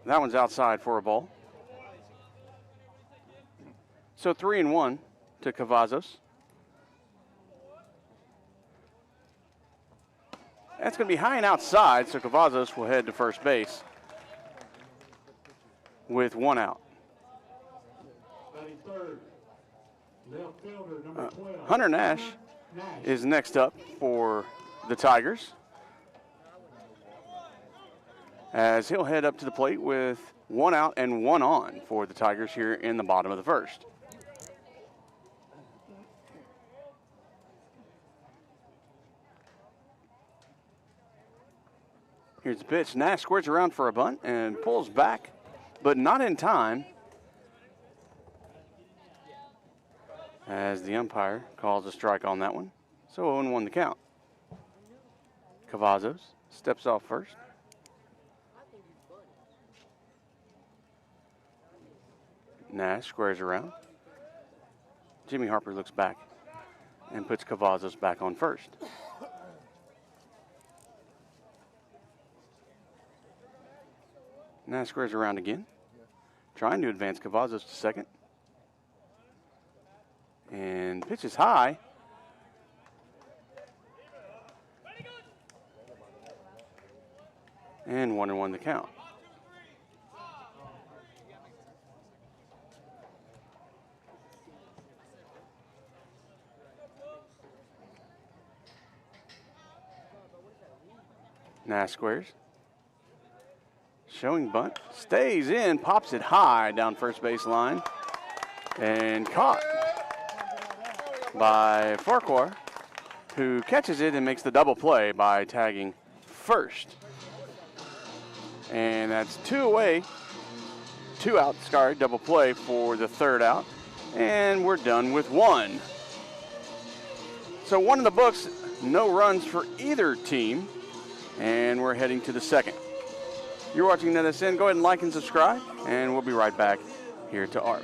That one's outside for a ball. So 3-1 to Cavazos. That's going to be high and outside, so Cavazos will head to first base with 1 out. Hunter Nash is next up for the Tigers, as he'll head up to the plate with 1 out and 1 on for the Tigers here in the bottom of the first. Here's the pitch. Nash squares around for a bunt and pulls back, but not in time, as the umpire calls a strike on that one. So 0-1 the count. Cavazos steps off first. Nash squares around. Jimmy Harper looks back and puts Cavazos back on first. Nash squares around again, trying to advance Cavazos to second. And pitches high. And 1-1 the count. Nash squares. Showing bunt. Stays in, pops it high down first base line. And caught by Farquhar, who catches it and makes the double play by tagging first. And that's 2 away, 2 out, double play for the 3rd out. And we're done with 1. So 1 in the books, no runs for either team. And we're heading to the 2nd. You're watching NETsn. Go ahead and like and subscribe, and we'll be right back here to Art.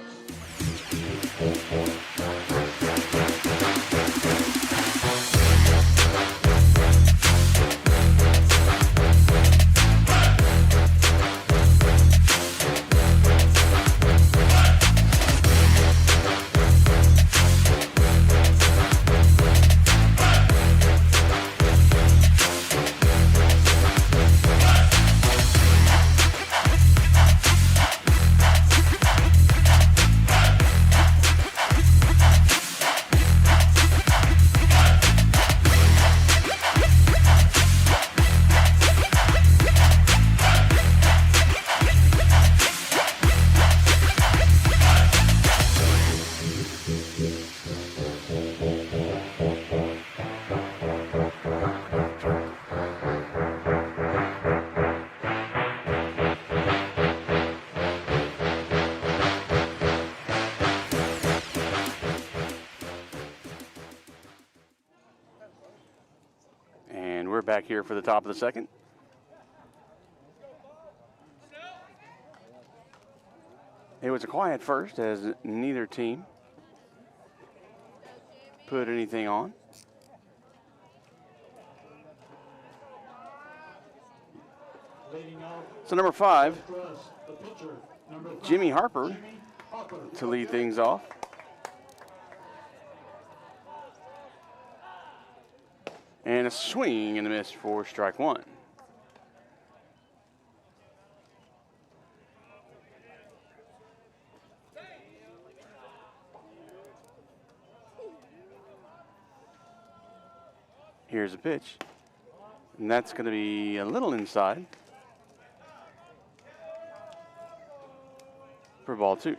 Back here for the top of the 2nd. It was a quiet first, as neither team put anything on. So number 5, Jimmy Harper to lead things off. And a swing and a miss for strike 1. Here's a pitch. And that's going to be a little inside for ball 2.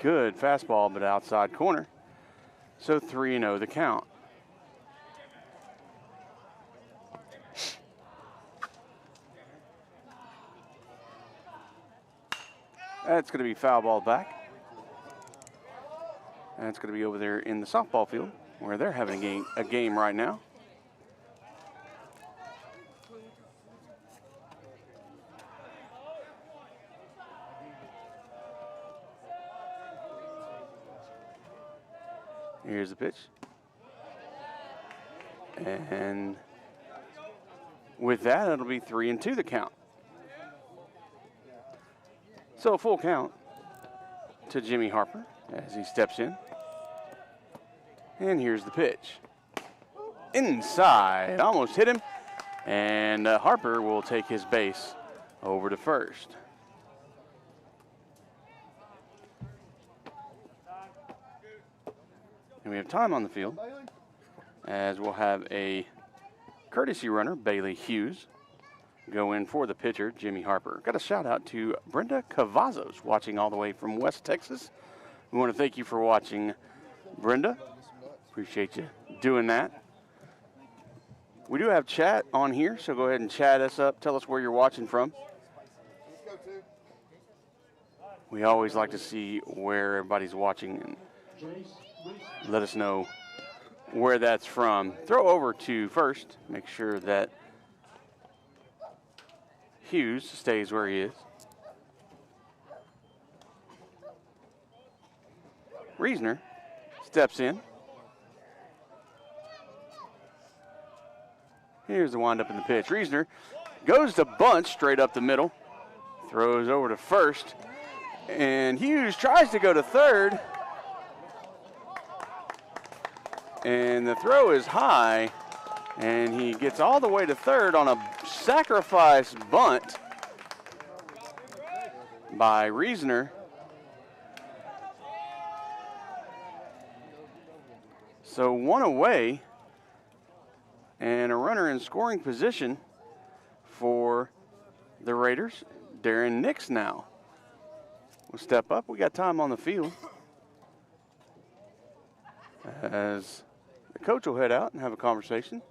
Good fastball, but outside corner. So 3-0 the count. That's going to be foul ball back. And it's going to be over there in the softball field, where they're having a game right now. Here's the pitch. And with that, it'll be 3-2 the count. So a full count to Jimmy Harper as he steps in. And here's the pitch. Inside, almost hit him. And Harper will take his base over to first. And we have time on the field as we'll have a courtesy runner, Bailey Hughes, go in for the pitcher, Jimmy Harper. Got a shout out to Brenda Cavazos watching all the way from West Texas. We want to thank you for watching, Brenda. Appreciate you doing that. We do have chat on here, so go ahead and chat us up. Tell us where you're watching from. We always like to see where everybody's watching and let us know where that's from. Throw over to first. Make sure that Hughes stays where he is. Reisner steps in. Here's the windup in the pitch. Reisner goes to bunt straight up the middle. Throws over to first. And Hughes tries to go to third. And the throw is high. And he gets all the way to third on a sacrifice bunt by Reisner. So one away. And a runner in scoring position for the Raiders. Darren Nix now will step up. We got time on the field as the coach will head out and have a conversation.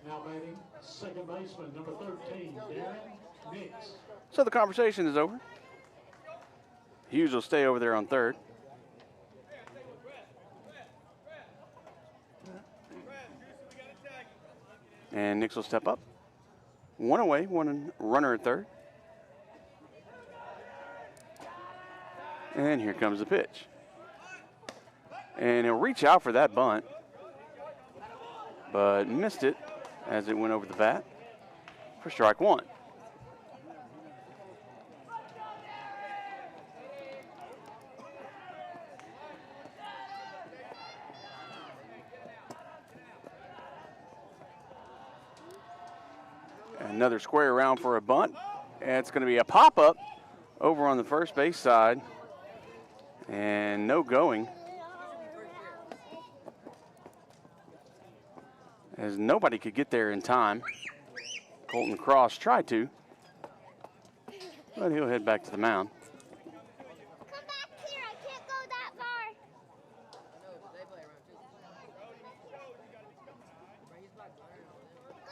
Now batting, second baseman, number 13, Darren Nix. So the conversation is over. Hughes will stay over there on third. And Nix will step up. One away, one runner at third. And here comes the pitch. And he'll reach out for that bunt, but missed it as it went over the bat for strike one. Another square around for a bunt. And it's going to be a pop-up over on the first base side. And no going. As nobody could get there in time. Colton Cross tried to. But he'll head back to the mound. Come back here. I can't go that far.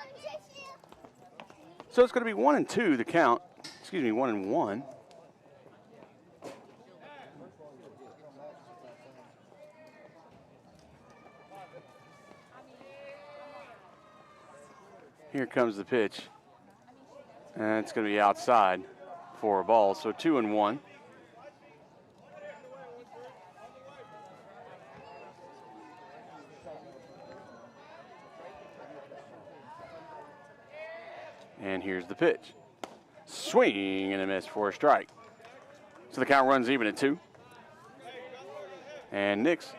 I'm chasing you. So it's going to be 1-2 the count. Excuse me, 1-1. Here comes the pitch. And it's going to be outside for a ball. So 2-1. And here's the pitch. Swing and a miss for a strike. So the count runs even at 2. And Nix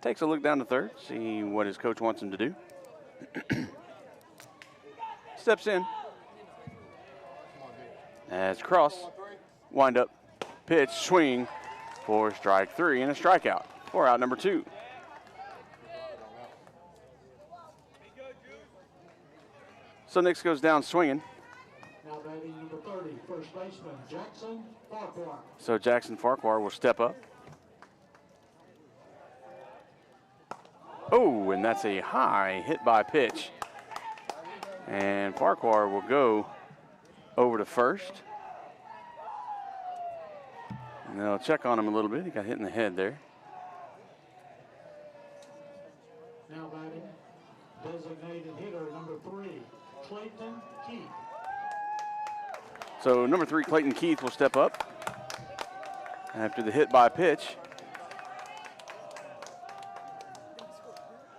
takes a look down to third, see what his coach wants him to do. Steps in. As Cross, wind up, pitch, swing for strike 3 and a strikeout for out number 2. So Nix goes down swinging. Now batting number 30, first baseman, Jackson Farquhar. So Jackson Farquhar will step up. Oh, and that's a high hit by pitch. And Farquhar will go over to first. And they'll check on him a little bit. He got hit in the head there. Now batting, designated hitter number 3, Clayton Keith. So number 3, Clayton Keith will step up after the hit by pitch.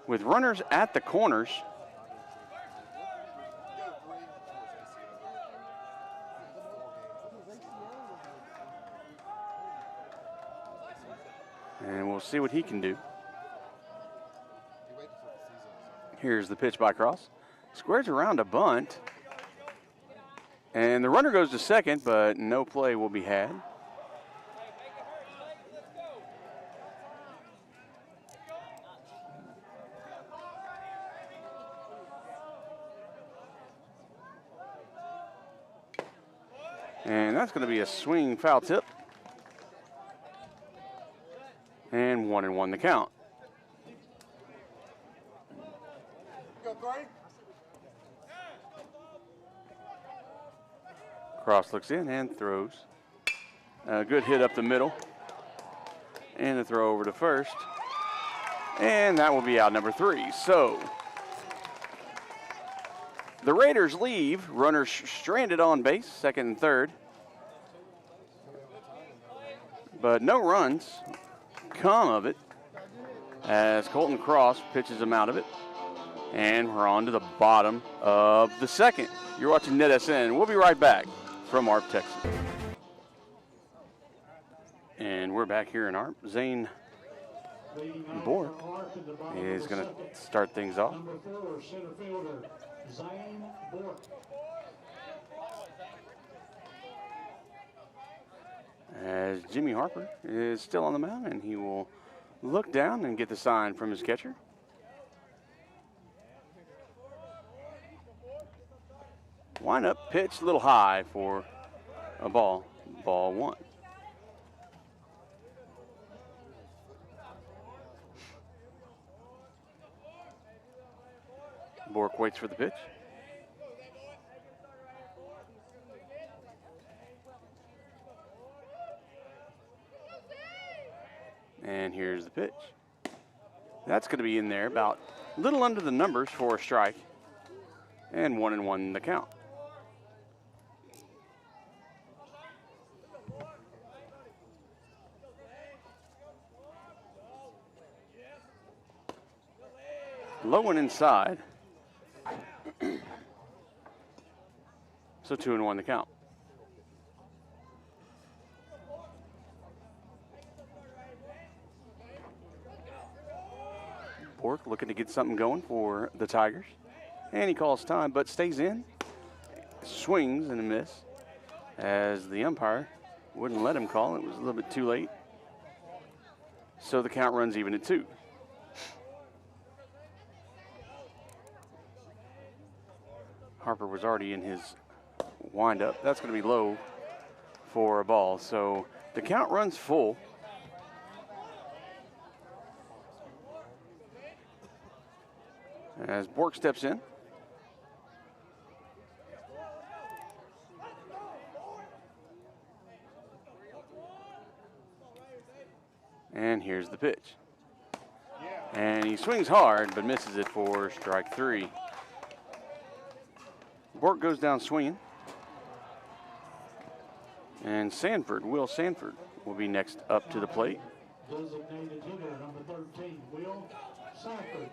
with runners at the corners. And we'll see what he can do. Here's the pitch by Cross. Squares around a bunt. And the runner goes to second, but no play will be had. And that's going to be a swing foul tip. And 1-1 the count. Cross looks in and throws. A good hit up the middle. And a throw over to first. And that will be out number 3. So the Raiders leave. Runners stranded on base, second and third. But no runs come of it as Colton Cross pitches them out of it. And we're on to the bottom of the second. You're watching NETsn. We'll be right back from ARP, Texas. And we're back here in ARP. Zane Bork is going to start things off. Number 4, center fielder, Zane Bork. As Jimmy Harper is still on the mound, and he will look down and get the sign from his catcher. Wind up, pitch a little high for a ball. Ball 1. Bork waits for the pitch. And here's the pitch. That's going to be in there about a little under the numbers for a strike. And 1-1 the count. Low and inside. So 2-1 the count. Bork looking to get something going for the Tigers. And he calls time, but stays in. Swings and a miss as the umpire wouldn't let him call. It was a little bit too late. So the count runs even at 2. Harper was already in his windup. That's going to be low for a ball. So the count runs full. As Bork steps in. And here's the pitch. And he swings hard, but misses it for strike 3. Bork goes down swinging. And Will Sanford, will be next up to the plate. Designated hitter, number 13, Will Sanford.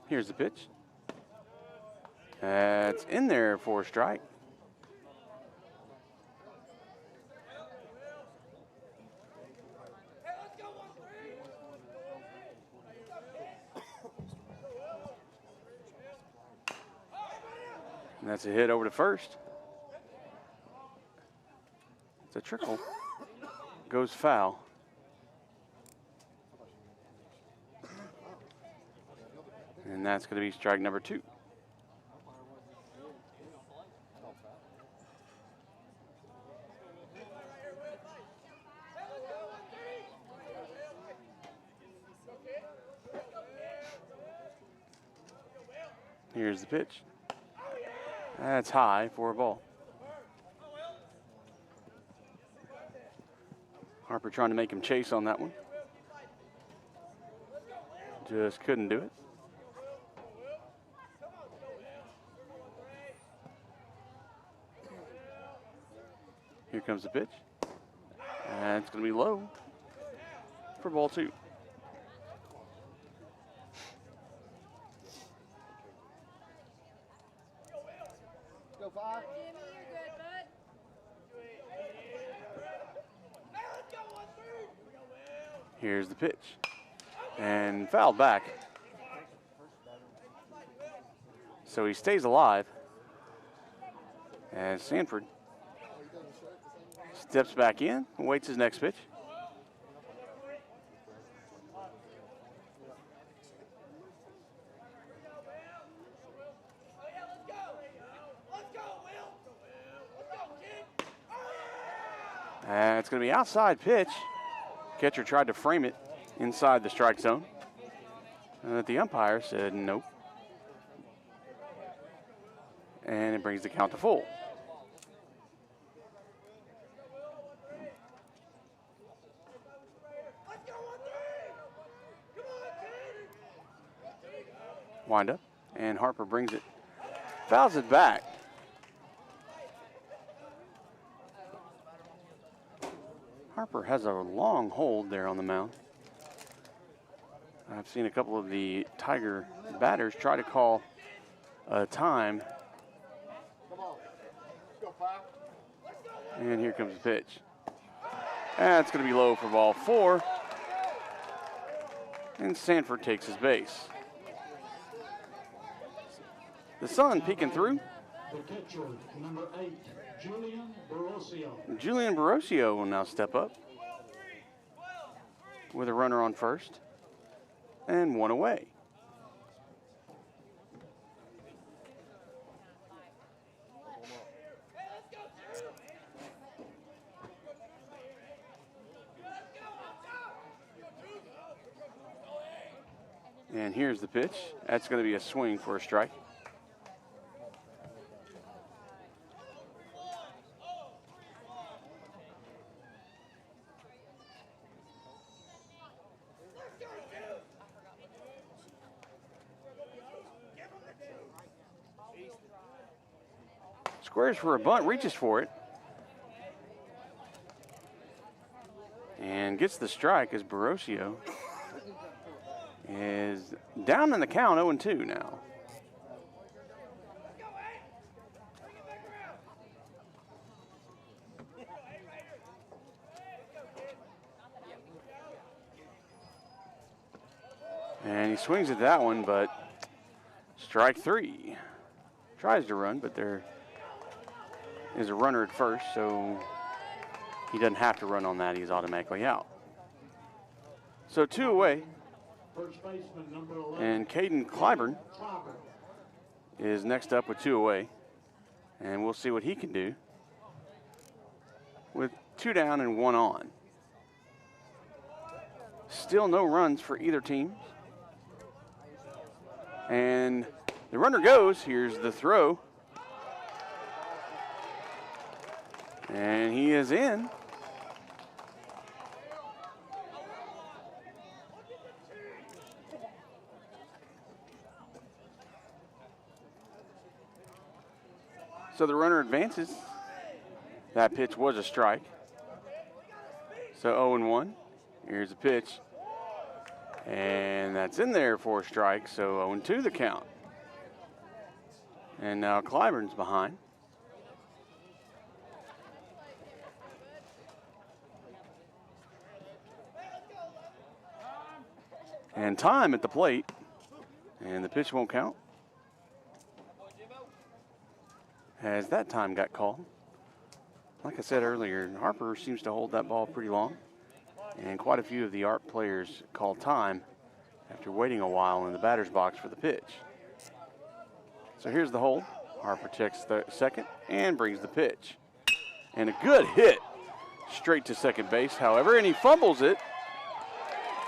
Here's the pitch. That's in there for a strike. And that's a hit over to first. It's a trickle. Goes foul. And that's going to be strike number 2. Here's the pitch. That's high for a ball. Harper trying to make him chase on that one. Just couldn't do it. Here comes the pitch. And it's going to be low for ball 2. Go 5. Jimmy, you're good, bud. Here's the pitch. And fouled back. So he stays alive. And Sanford steps back in and waits his next pitch. And it's going to be outside pitch. Catcher tried to frame it inside the strike zone. And the umpire said nope. And it brings the count to full. Wind up, and Harper brings it, fouls it back. Harper has a long hold there on the mound. I've seen a couple of the Tiger batters try to call a time. And here comes the pitch. That's going to be low for ball 4. And Sanford takes his base. The sun peeking through. The catcher, number 8, Julian Barosio. Julian Barosio will now step up with a runner on first and 1 away. And here's the pitch. That's going to be a swing for a strike. Squares for a bunt, reaches for it. And gets the strike as Barosio is down in the count, 0-2 now. And he swings at that one, but strike 3. Tries to run, but there is a runner at first, so he doesn't have to run on that. He's automatically out. So 2 away. First baseman, number 11. And Caden Clyburn is next up with 2 away. And we'll see what he can do with 2 down and 1 on. Still no runs for either team. And the runner goes. Here's the throw. And he is in. So the runner advances. That pitch was a strike. So 0-1. Here's a pitch. And that's in there for a strike. So 0-2 the count. And now Clyburn's behind. And time at the plate. And the pitch won't count, as that time got called. Like I said earlier, Harper seems to hold that ball pretty long. And quite a few of the ARP players called time after waiting a while in the batter's box for the pitch. So here's the hold. Harper checks the second and brings the pitch. And a good hit straight to second base, however, and he fumbles it.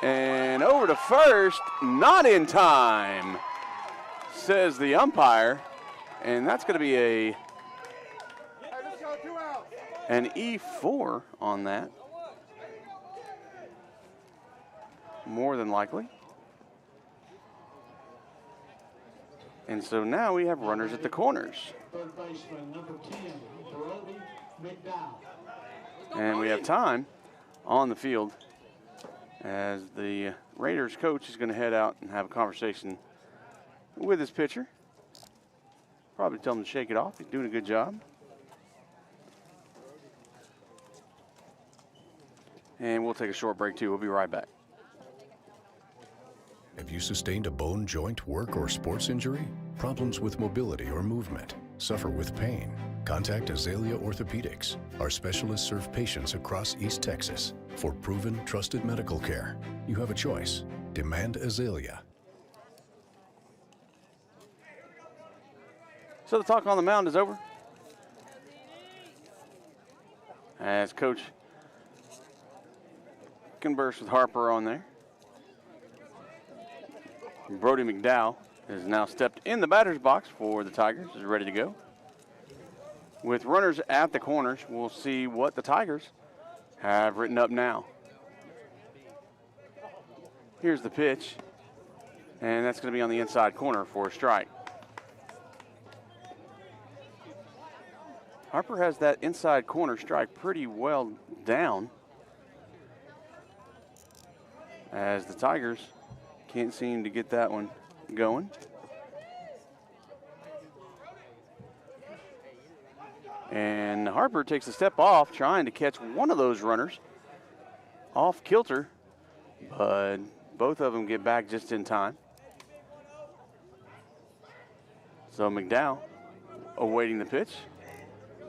And over to first, not in time, says the umpire. And that's going to be an E4 on that, more than likely. And so now we have runners at the corners. Third baseman, number 10, Brody McDowell. And we have time on the field as the Raiders coach is going to head out and have a conversation with his pitcher. Probably tell him to shake it off. He's doing a good job. And we'll take a short break too. We'll be right back. Have you sustained a bone, joint, work, or sports injury? Problems with mobility or movement? Suffer with pain? Contact Azalea Orthopedics. Our specialists serve patients across East Texas. For proven, trusted medical care, you have a choice. Demand Azalea. So the talk on the mound is over. As Coach converse with Harper on there. Brody McDowell has now stepped in the batter's box for the Tigers, is ready to go. With runners at the corners, we'll see what the Tigers have written up now. Here's the pitch, and that's going to be on the inside corner for a strike. Harper has that inside corner strike pretty well down, as the Tigers can't seem to get that one going. And Harper takes a step off, trying to catch one of those runners off kilter, but both of them get back just in time. So McDowell awaiting the pitch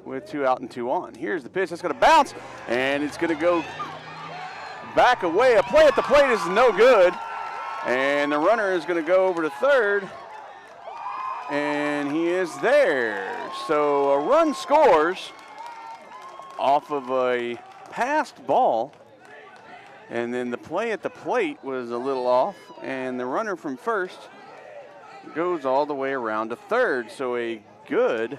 with 2 out and 2 on. Here's the pitch. That's going to bounce, and it's going to go back away. A play at the plate is no good. And the runner is going to go over to third, and he is there. So a run scores off of a passed ball, and then the play at the plate was a little off, and the runner from first goes all the way around to third. So a good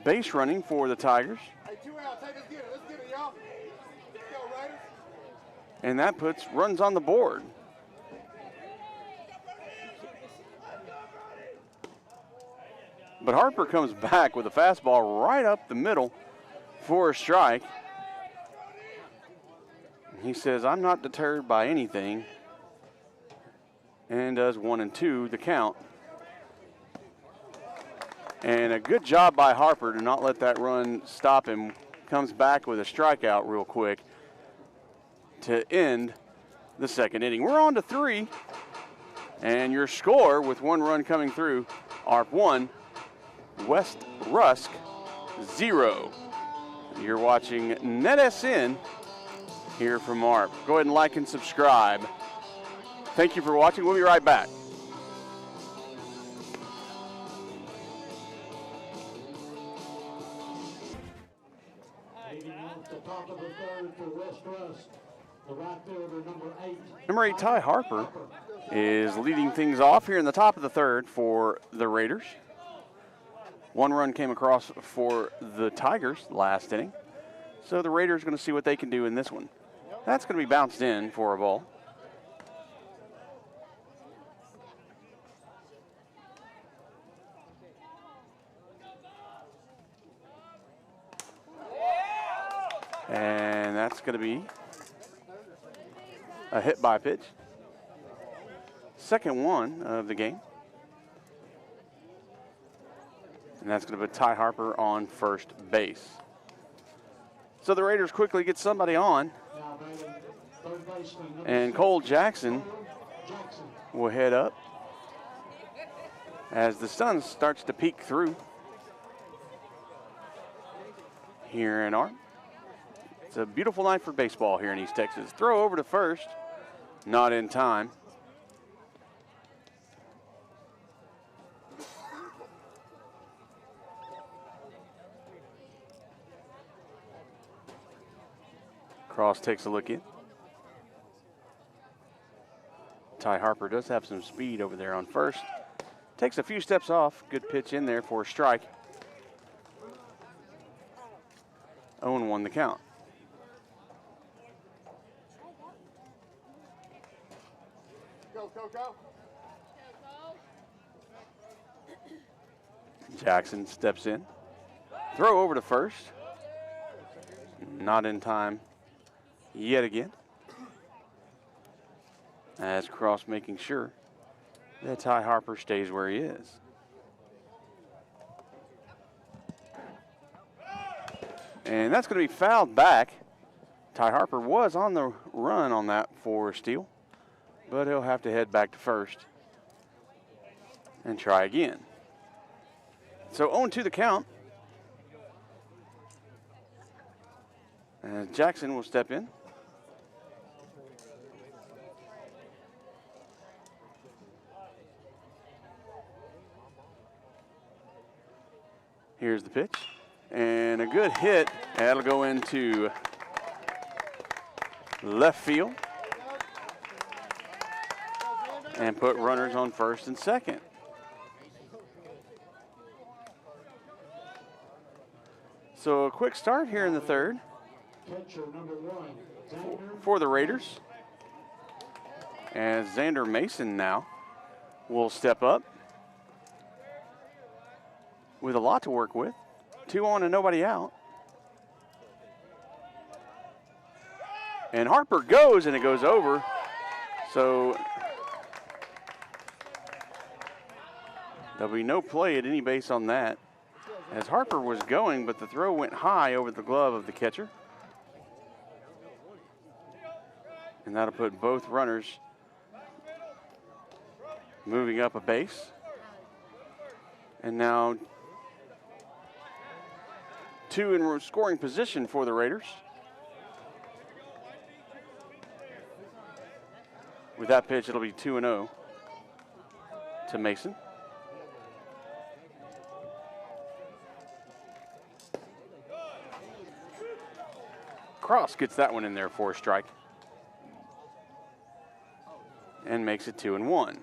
base running for the Tigers. Hey, 2 out. Let's get it. Let's get it, y'all. Let's go, Raiders. And that puts runs on the board. But Harper comes back with a fastball right up the middle for a strike. He says, I'm not deterred by anything, and does 1 and 2 the count. And a good job by Harper to not let that run stop him. Comes back with a strikeout real quick to end the second inning. We're on to 3, and your score with 1 run coming through, ARP 1, West Rusk 0. You're watching NETsn here from ARP. Go ahead and like and subscribe. Thank you for watching. We'll be right back. Leading off the top of the third for West Rusk, the right fielder, number 8. Number 8, Ty Harper, is leading things off here in the top of the third for the Raiders. 1 run came across for the Tigers last inning. So the Raiders are going to see what they can do in this one. That's going to be bounced in for a ball. And that's going to be a hit by pitch. Second one of the game. And that's going to put Ty Harper on first base. So the Raiders quickly get somebody on. Now batting third baseman, number And 6, Cole Jackson Jackson. will head up as the sun starts to peek through here in ARP. It's a beautiful night for baseball here in East Texas. Throw over to first, not in time. Cross takes a look in. Ty Harper does have some speed over there on first. Takes a few steps off. Good pitch in there for a strike. 0-1 the count. Go, go, go. Jackson steps in. Throw over to first. Not in time yet again. As Cross making sure that Ty Harper stays where he is. And that's going to be fouled back. Ty Harper was on the run on that for a steal, but he'll have to head back to first and try again. So 0-2 the count. And Jackson will step in. Here's the pitch. And a good hit. That'll go into left field. And put runners on first and second. So a quick start here in the third for the Raiders. As Xander Mason now will step up with a lot to work with. 2 on and nobody out. And Harper goes, and it goes over. So there'll be no play at any base on that. As Harper was going, but the throw went high over the glove of the catcher. And that'll put both runners moving up a base. And now 2 in scoring position for the Raiders. With that pitch, it'll be 2-0 to Mason. Cross gets that one in there for a strike. And makes it 2-1.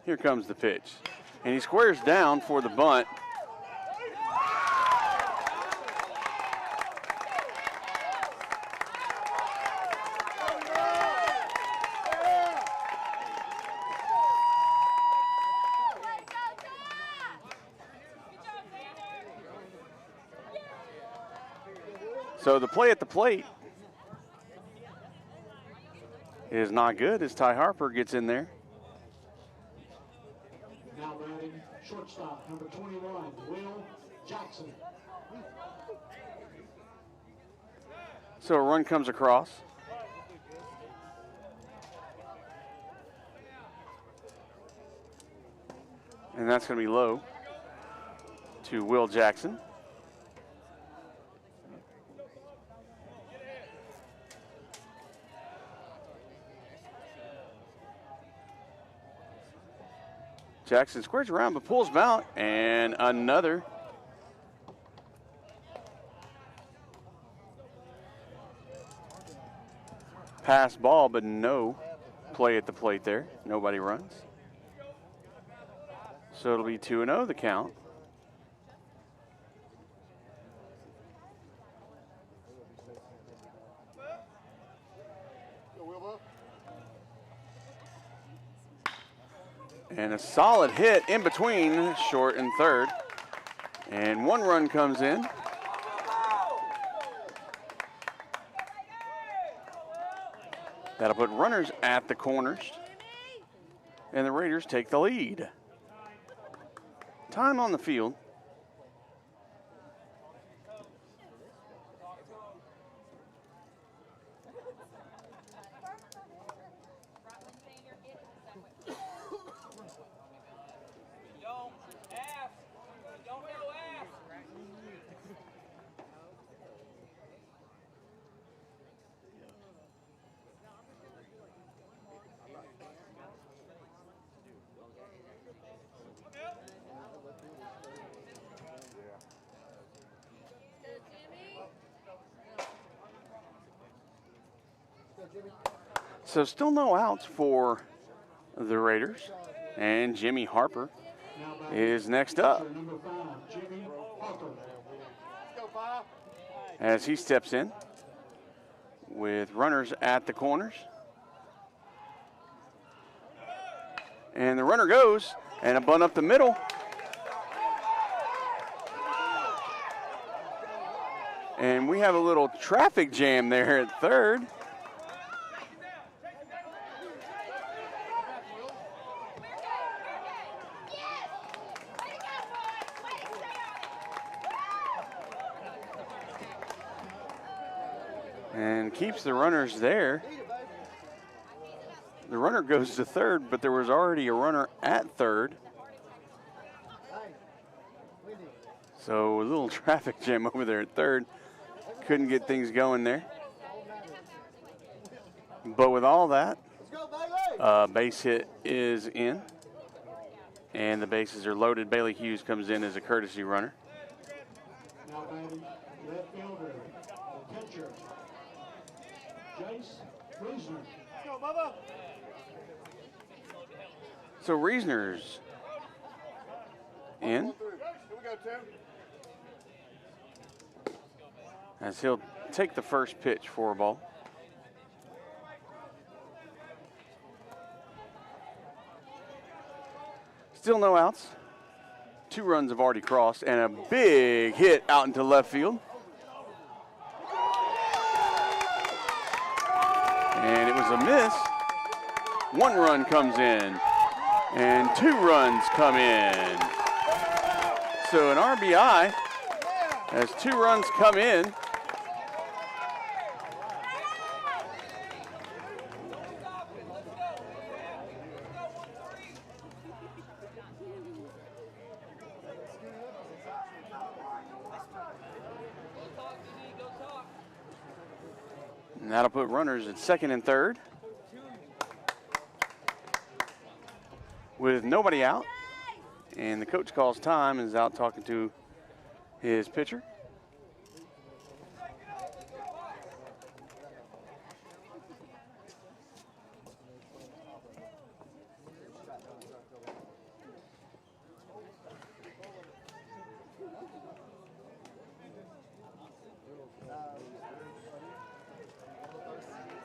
Here comes the pitch. And he squares down for the bunt. So the play at the plate is not good as Ty Harper gets in there. Now batting shortstop, number 21, Will Jackson. So a run comes across. And that's going to be low to Will Jackson. Jackson squares around but pulls him out, and another. Pass ball, but no play at the plate there. Nobody runs. So it'll be 2-0 the count. And a solid hit in between short and third. And 1 run comes in. That'll put runners at the corners. And the Raiders take the lead. Time on the field. So still no outs for the Raiders. And Jimmy Harper is next up. Number 5, Jimmy Harper. As he steps in with runners at the corners. And the runner goes, And a bunt up the middle. And we have a little traffic jam there at third. And keeps the runners there. The runner goes to third, but there was already a runner at third. So a little traffic jam over there at third. Couldn't get things going there. But with all that, base hit is in. And the bases are loaded. Bailey Hughes comes in as a courtesy runner. Now batting left fielder, the pitcher, Jace Reisner. Go, Bubba. So Reisner's in. Here we go, Tim. As he'll take the first pitch for a ball. Still no outs. 2 runs have already crossed, and a big hit out into left field. And it was a miss. 1 run comes in, and 2 runs come in. So an RBI as 2 runs come in. And that'll put runners at second and third with nobody out. And the coach calls time and is out talking to his pitcher.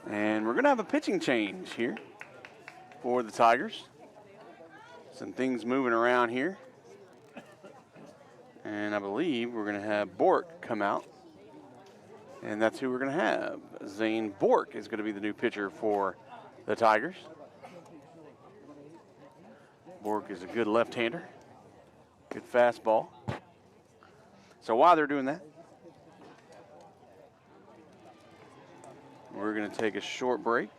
And we're going to have a pitching change here for the Tigers. Some things moving around here. And I believe we're going to have Bork come out. And that's who we're going to have. Zane Bork is going to be the new pitcher for the Tigers. Bork is a good left-hander. Good fastball. So while they're doing that, we're going to take a short break.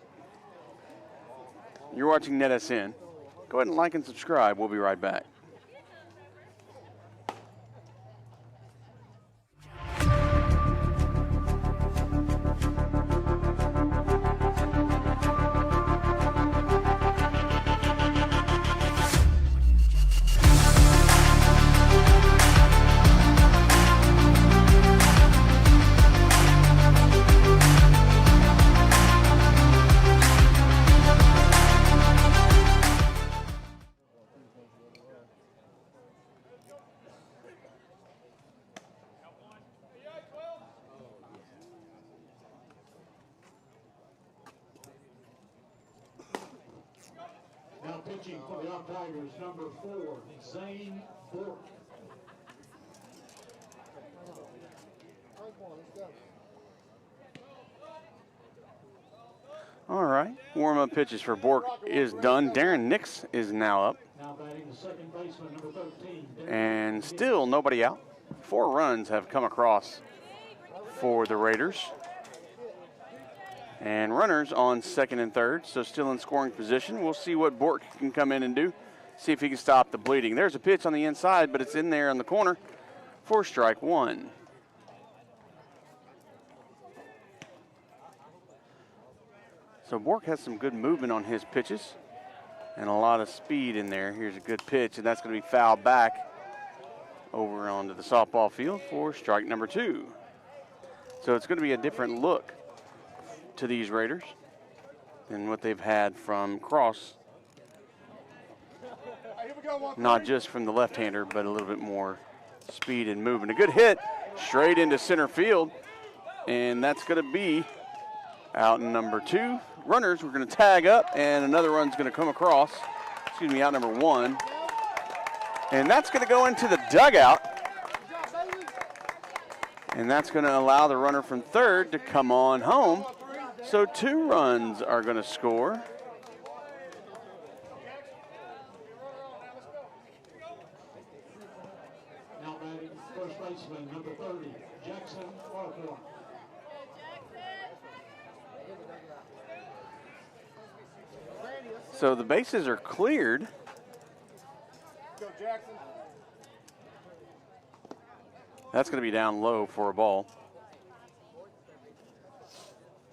You're watching NETsn. Go ahead and like and subscribe. We'll be right back. Now pitching for the Tigers, number 4, Zane Bork. All right, warm-up pitches for Bork is done. Darren Nix is now up. Now batting the second baseman, number 13. And still nobody out. 4 runs have come across for the Raiders. And runners on second and third, so still in scoring position. We'll see what Bork can come in and do. See if he can stop the bleeding. There's a pitch on the inside, but it's in there in the corner for strike 1. So Bork has some good movement on his pitches and a lot of speed in there. Here's a good pitch, and that's going to be fouled back over onto the softball field for strike number 2. So it's going to be a different look to these Raiders than what they've had from Cross. Not just from the left-hander, but a little bit more speed and movement. A good hit straight into center field, and that's going to be out in number 2. Runners, we're going to tag up, and another run's going to come across. Out number 1. And that's going to go into the dugout. And that's going to allow the runner from third to come on home. So 2 runs are going to score. Now batting first baseman, number 30, Jackson Farquhar. So the bases are cleared. Go, Jackson. That's going to be down low for a ball.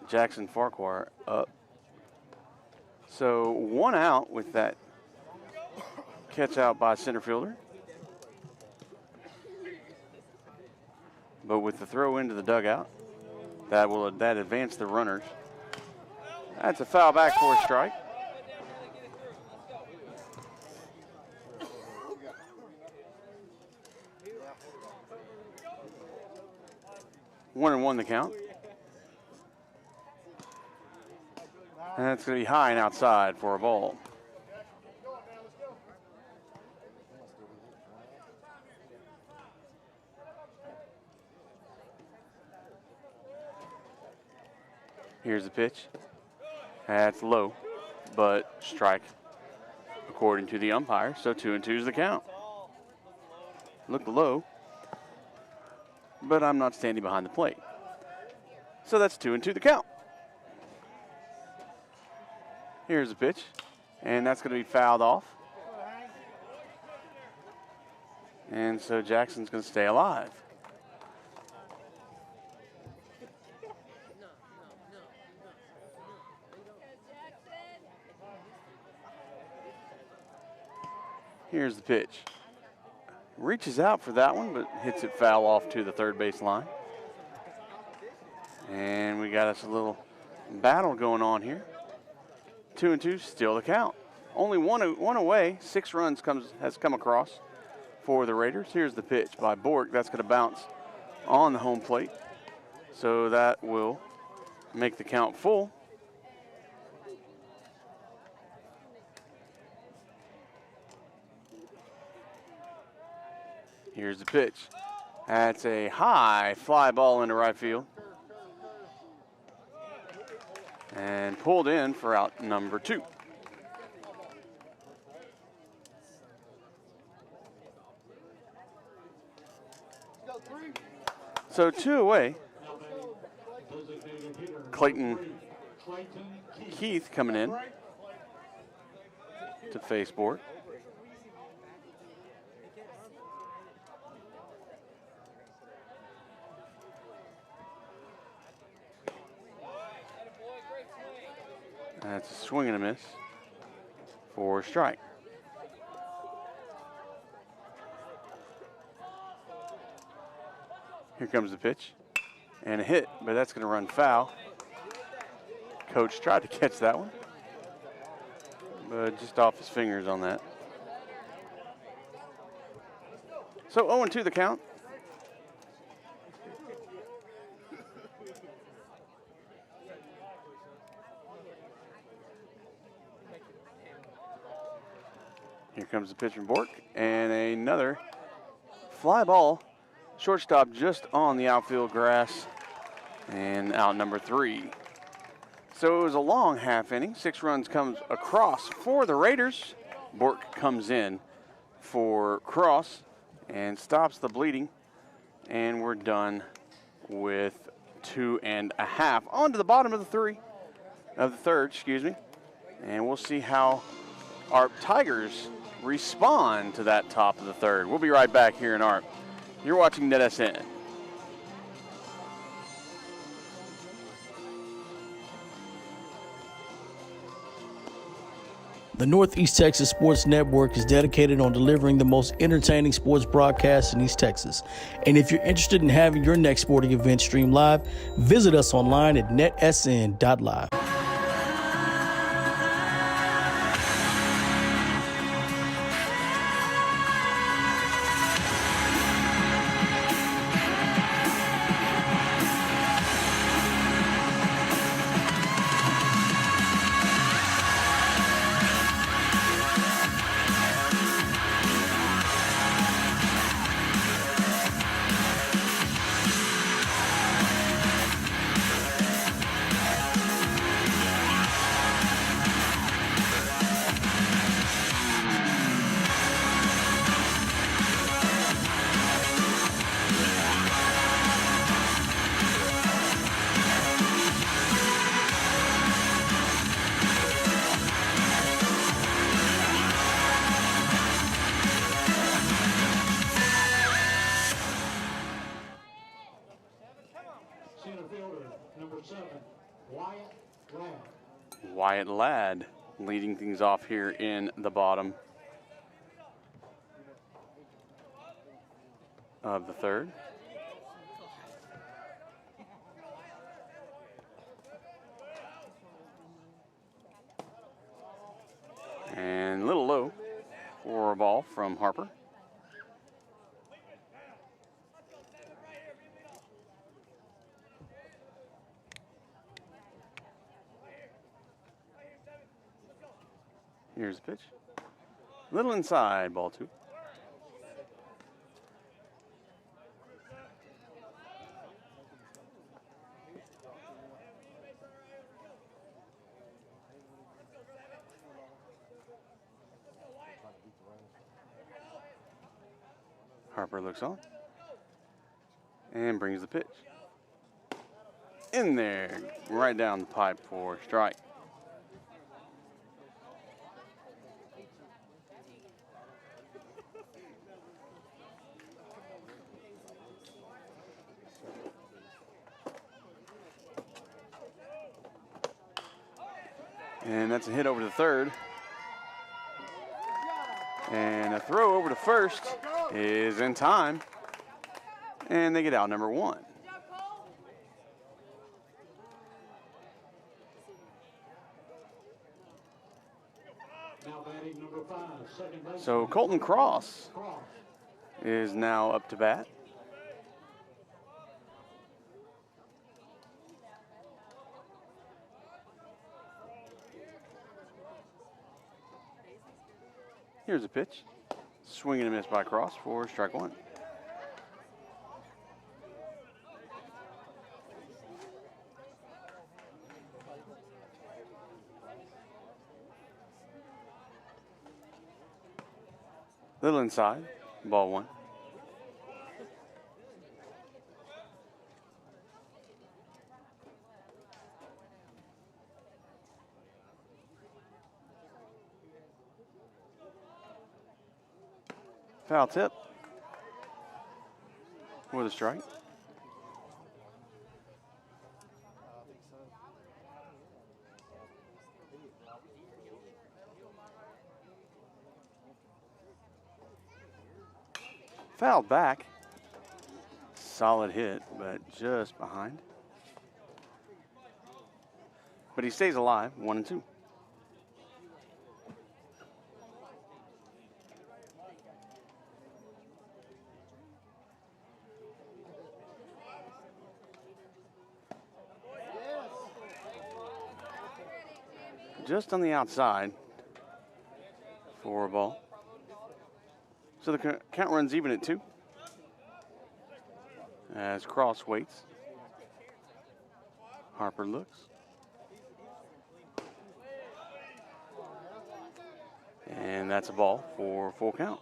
Jackson Farquhar up. So 1 out with that catch out by center fielder. But with the throw into the dugout, that advance the runners. That's a foul back for a strike. One and 1 the count. And that's going to be high and outside for a ball. Here's the pitch. That's low, but strike according to the umpire. So 2-2 is the count. Looked low, but I'm not standing behind the plate. So that's 2-2 the count. Here's the pitch, and that's going to be fouled off. And so Jackson's going to stay alive. Here's the pitch. Reaches out for that one, but hits it foul off to the third base line. And we got us a little battle going on here. 2-2, still the count. Only one away. 6 runs has come across for the Raiders. Here's the pitch by Bork. That's going to bounce on the home plate. So that will make the count full. Here's the pitch. That's a high fly ball into right field. And pulled in for out number 2. So 2 away. Clayton Keith coming in to face Bork. That's a swing and a miss for a strike. Here comes the pitch and a hit, but that's going to run foul. Coach tried to catch that one, but just off his fingers on that. So 0-2 the count. Here comes the pitch from Bork, and another fly ball. Shortstop just on the outfield grass, and out number 3. So it was a long half inning. 6 runs comes across for the Raiders. Bork comes in for Cross and stops the bleeding, and we're done with 2.5. On to the bottom of the third, and we'll see how our Tigers respond to that top of the third. We'll be right back here in ARP. You're watching NETsn. The Northeast Texas Sports Network is dedicated on delivering the most entertaining sports broadcasts in East Texas. And if you're interested in having your next sporting event streamed live, visit us online at netsn.live. Center fielder, number 7, Wyatt Ladd. Wyatt Ladd leading things off here in the bottom of the third. And a little low for a ball from Harper. Here's the pitch. Little inside, ball 2. Harper looks on and brings the pitch. In there, right down the pipe for strike. And that's a hit over to third. And a throw over to first is in time. And they get out number 1. Now batting number 5, second baseman. So Colton Cross is now up to bat. Here's a pitch. Swing and a miss by Cross for strike 1. Little inside, ball 1. Foul tip with a strike. Fouled back. Solid hit, but just behind. But he stays alive, 1-2. Just on the outside for a ball. So the count runs even at 2. As Cross waits. Harper looks. And that's a ball for a full count.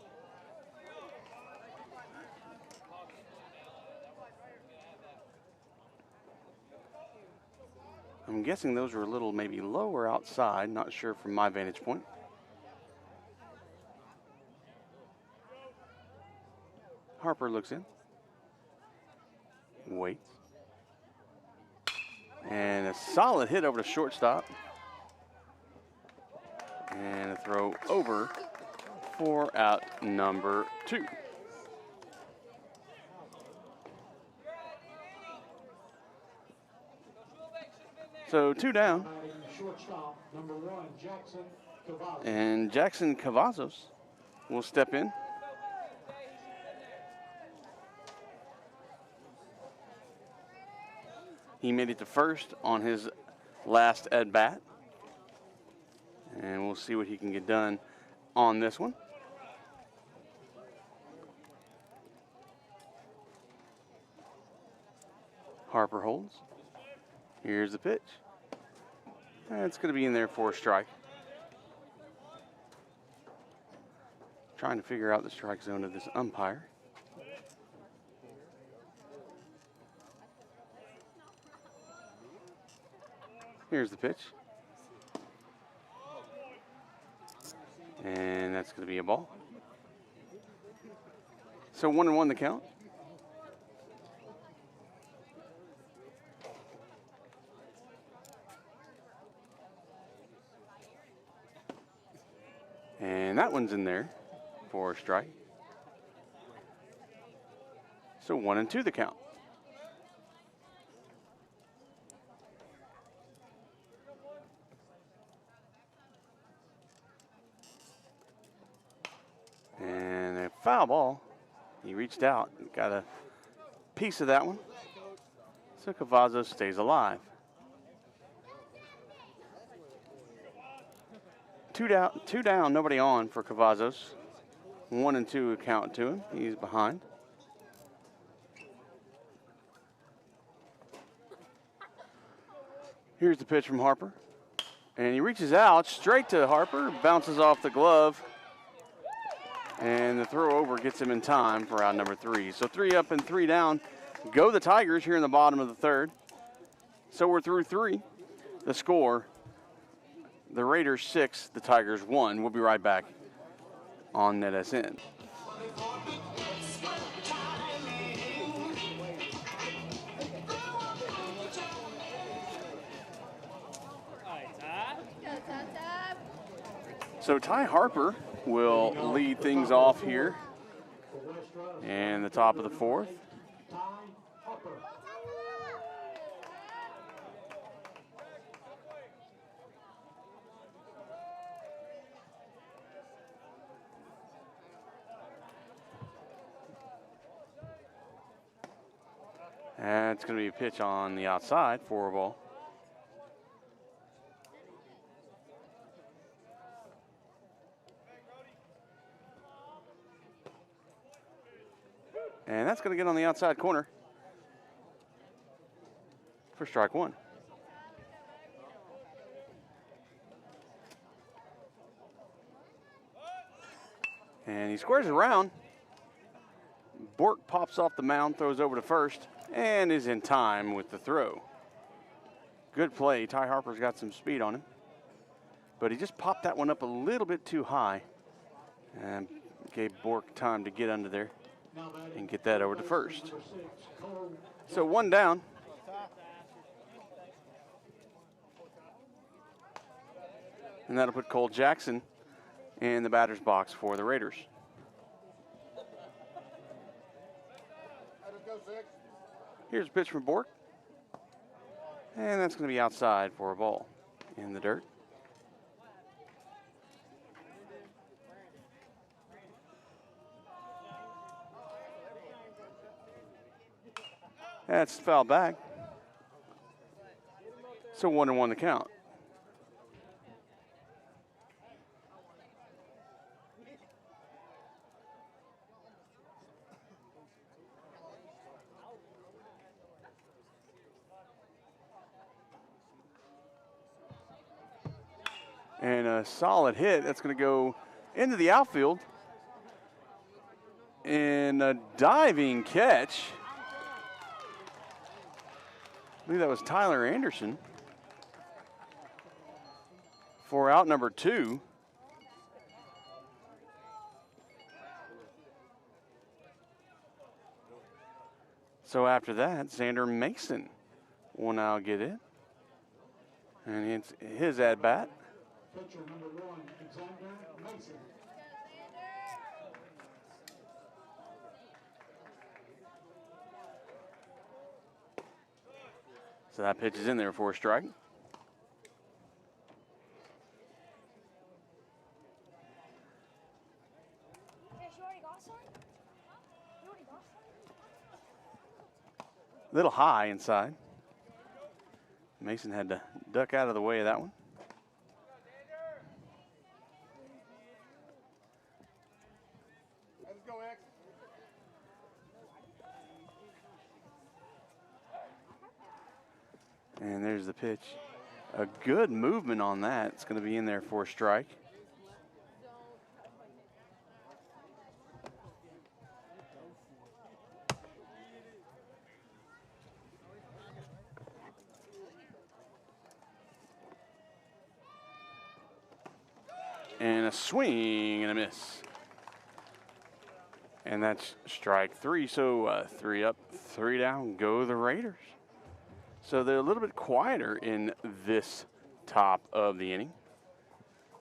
I'm guessing those were a little maybe lower outside, not sure from my vantage point. Harper looks in. Waits. And a solid hit over to shortstop. And a throw over for out number 2. So 2 down. Shortstop, number 1, Jackson Cavazos. And Jackson Cavazos will step in. He made it to first on his last at bat. And we'll see what he can get done on this one. Harper holds. Here's the pitch. It's going to be in there for a strike. Trying to figure out the strike zone of this umpire. Here's the pitch. And that's going to be a ball. So 1-1 the count. And that one's in there for a strike. So 1-2 the count. And a foul ball. He reached out and got a piece of that one. So Cavazos stays alive. Two down, nobody on for Cavazos. 1-2 count to him. He's behind. Here's the pitch from Harper. And he reaches out straight to Harper, bounces off the glove. And the throw over gets him in time for out number 3. So 3 up and 3 down. Go the Tigers here in the bottom of the third. So we're through 3. The score, the Raiders 6, the Tigers 1. We'll be right back on NETsn. So Ty Harper will lead things off here in the top of the 4th. And it's going to be a pitch on the outside for a ball. And that's going to get on the outside corner for strike 1. And he squares it around. Bork pops off the mound, throws over to first, and is in time with the throw. Good play. Ty Harper's got some speed on him. But he just popped that one up a little bit too high and gave Bork time to get under there and get that over to first. So 1 down. And that'll put Cole Jackson in the batter's box for the Raiders. Here's a pitch from Bork. And that's going to be outside for a ball in the dirt. That's fouled back. So 1-1 the count. And a solid hit. That's going to go into the outfield. And a diving catch. I believe that was Tyler Anderson for out number 2. So after that, Xander Mason will now get it. And it's his at-bat. Pitcher number 1, Xander Mason. So that pitch is in there for a strike. Little high inside. Mason had to duck out of the way of that one. Let's go, X. And there's the pitch. A good movement on that. It's going to be in there for a strike. And a swing and a miss. And that's strike 3. So 3 up, 3 down, go the Raiders. So they're a little bit quieter in this top of the inning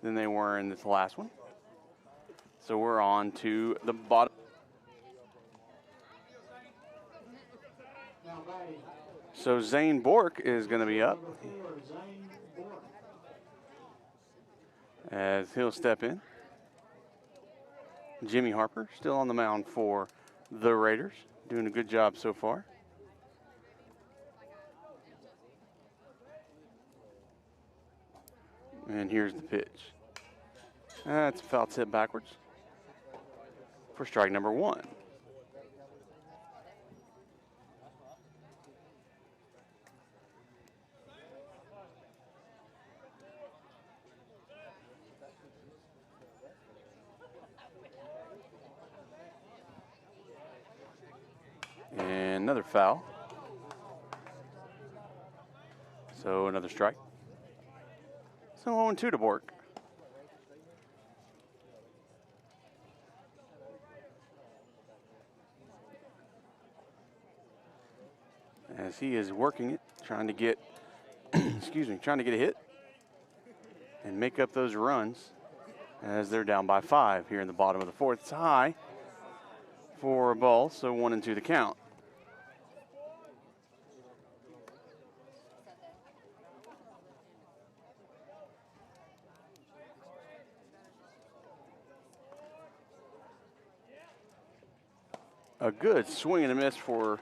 than they were in this last one. So we're on to the bottom. Now batting, So Zane Bork is going to be up number 4, Zane Bork. as he'll step in. Jimmy Harper still on the mound for the Raiders, doing a good job so far. And here's the pitch. That's a foul tip backwards for strike number 1. And another foul. So another strike. So 0-2 to Bork. As he is working it, trying to get, trying to get a hit and make up those runs as they're down by 5 here in the bottom of the 4th. It's high for a ball, so 1-2 the count. A good swing and a miss for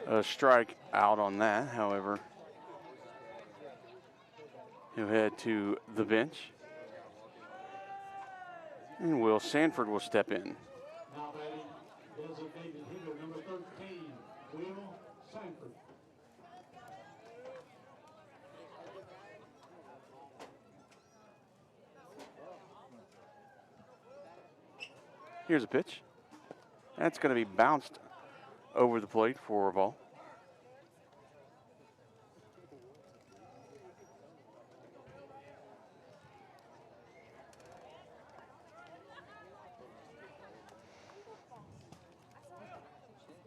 a strike out on that. However, he'll head to the bench. And Will Sanford will step in. Now batting, designated hitter number 13, Will Sanford. Here's a pitch. That's going to be bounced over the plate for a ball.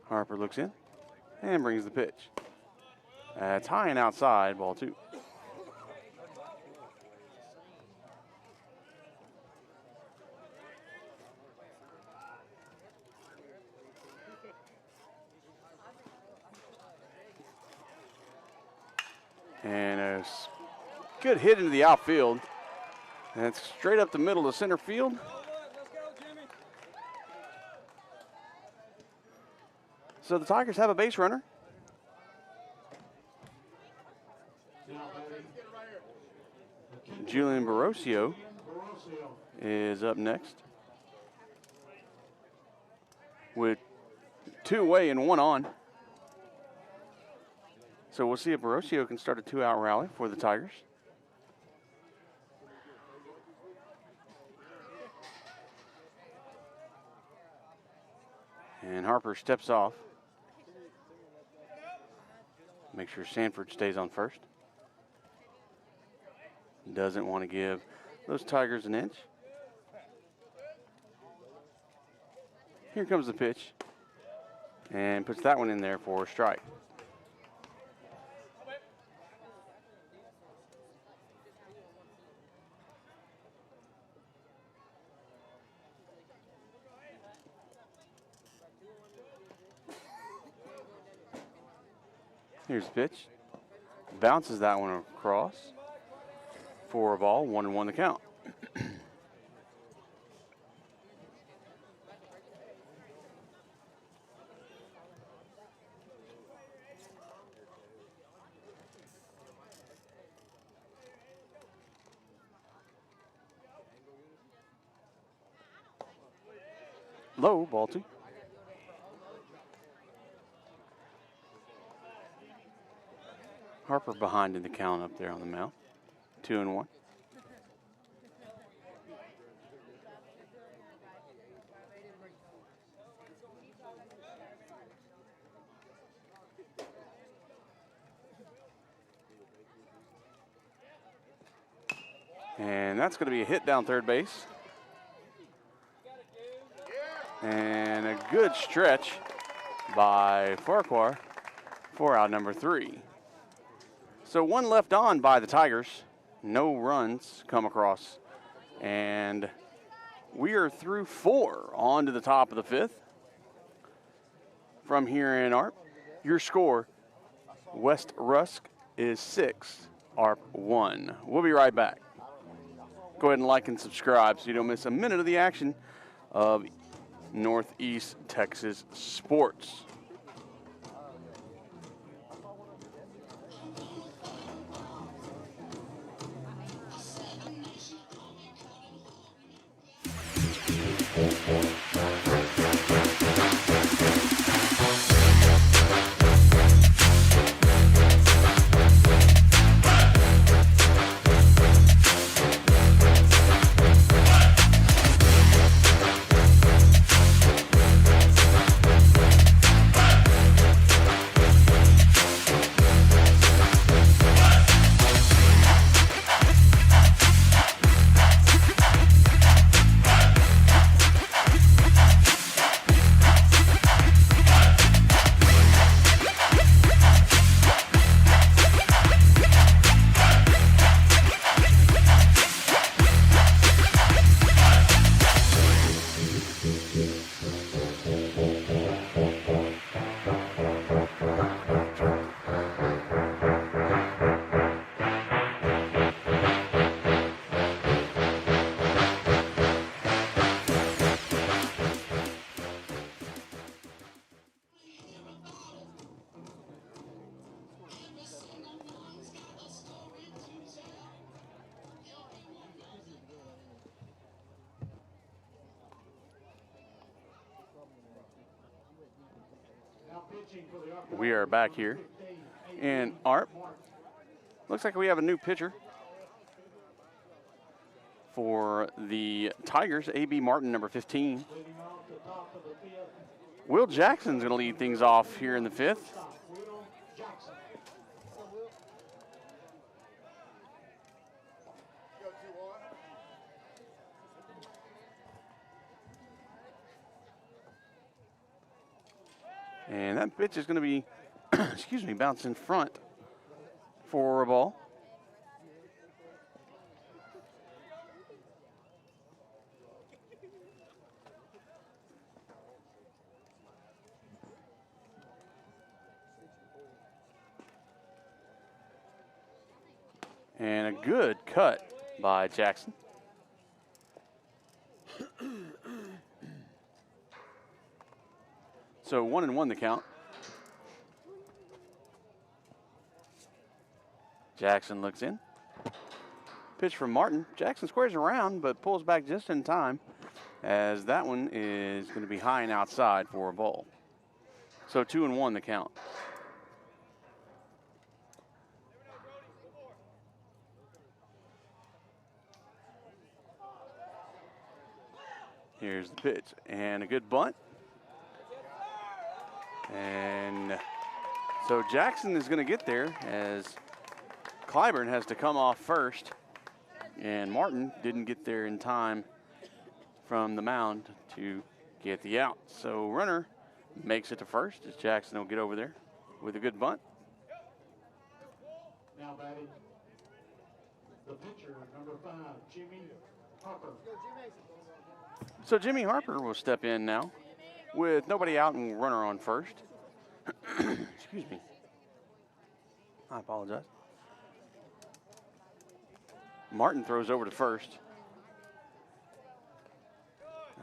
Harper looks in and brings the pitch. That's high and outside, ball 2. And a good hit into the outfield. That's straight up the middle of center field. So the Tigers have a base runner. Now batting, Julian Barosio Borosio. is up next with 2 away and 1 on. So we'll see if Barosio can start a 2-out rally for the Tigers. And Harper steps off. Make sure Sanford stays on first. Doesn't want to give those Tigers an inch. Here comes the pitch. And puts that one in there for a strike. Here's the pitch. Bounces that one across for a ball, 1-1 the count. Low, ball 2. Harper behind in the count up there on the mound. 2-1. And that's going to be a hit down third base. And a good stretch by Farquhar for out number 3. So 1 left on by the Tigers. No runs come across. And We are through 4. On to the top of the 5th. From here in ARP, your score, West Rusk is 6, ARP 1. We'll be right back. Go ahead and like and subscribe so you don't miss a minute of the action of Northeast Texas sports. We are back here in ARP. Looks like we have a new pitcher for the Tigers, A.B. Martin, number 15. Will Jackson's going to lead things off here in the 5th. And that pitch is going to be, excuse me, bounce in front for a ball. And a good cut by Jackson. So 1-1 the count. Jackson looks in. Pitch from Martin. Jackson squares around, but pulls back just in time, as that one is going to be high and outside for a ball. So 2-1 the count. Here's the pitch, and a good bunt. And so Jackson is going to get there, as Clyburn has to come off first, and Martin didn't get there in time from the mound to get the out. So runner makes it to first, as Jackson will get over there with a good bunt. Now batting, the pitcher, number 5, Jimmy Harper. So Jimmy Harper will step in now with nobody out and runner on first. Excuse me. I apologize. Martin throws over to first,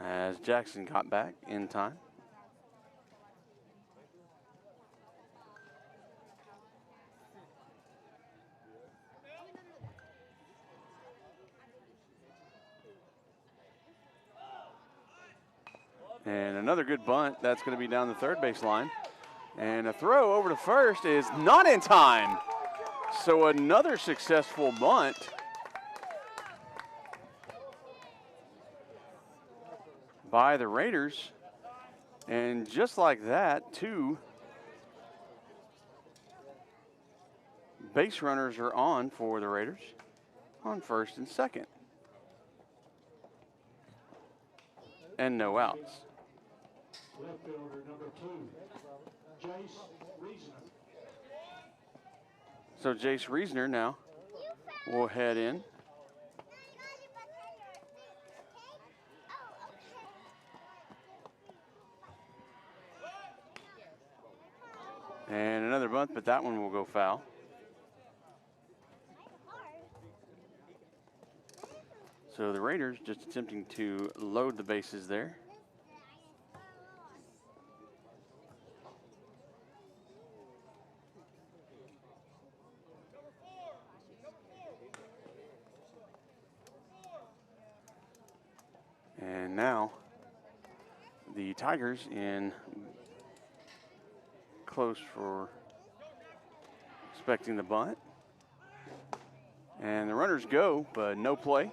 as Jackson got back in time. And another good bunt. That's going to be down the third base line. And a throw over to first is not in time. So another successful bunt. By the Raiders. And just like that, 2 base runners are on for the Raiders on first and second. And no outs. Left fielder, number 2, Jace Reasoner. So Jace Reasoner now will head in. but that one will go foul. So the Raiders just attempting to load the bases there. And now the Tigers in close for expecting the bunt. And the runners go, but no play.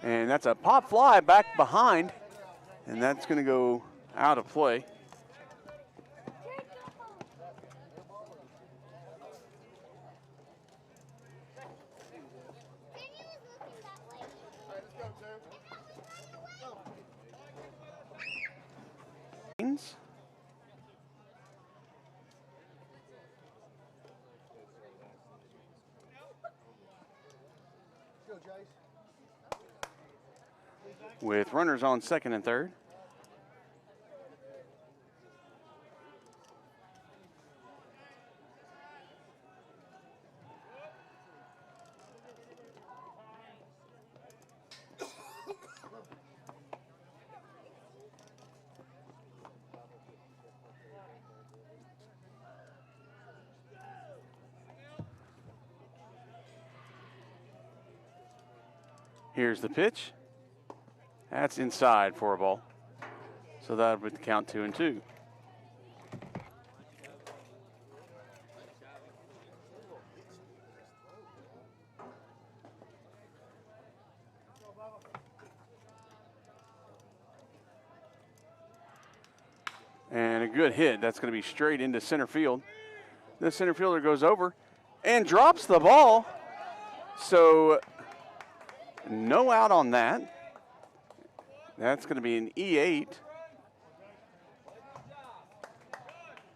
And that's a pop fly back behind, and that's going to go out of play. With runners on second and third. Here's the pitch. That's inside for a ball. So that would count 2-2. And a good hit. That's going to be straight into center field. The center fielder goes over and drops the ball. So no out on that. That's going to be an E8.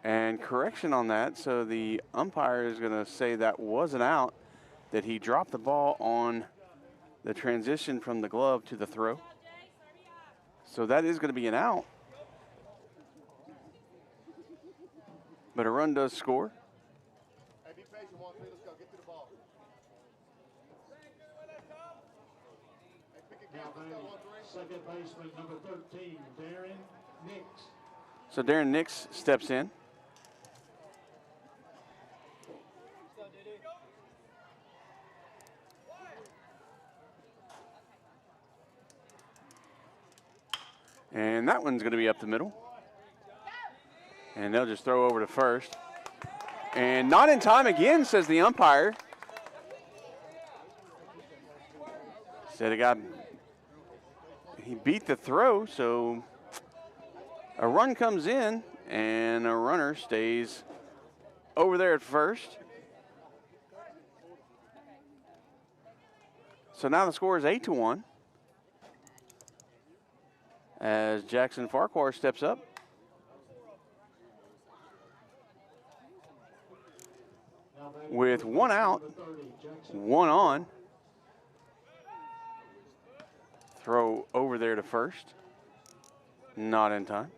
And correction on that. So the umpire is going to say that was an out, that he dropped the ball on the transition from the glove to the throw. So that is going to be an out. But a run does score. Hey, be patient, 1-3. Let's go. Get to the ball. Hey, pick a count. Let's go, 1-3. Second baseman, number 13, Darren Nix. So Darren Nix steps in. And that one's going to be up the middle. And they'll just throw over to first. And not in time again, says the umpire. Said he beat the throw, so a run comes in and a runner stays over there at first. So now the score is 8-1 as Jackson Farquhar steps up. With one out, one on. Throw over there to first. Not in time.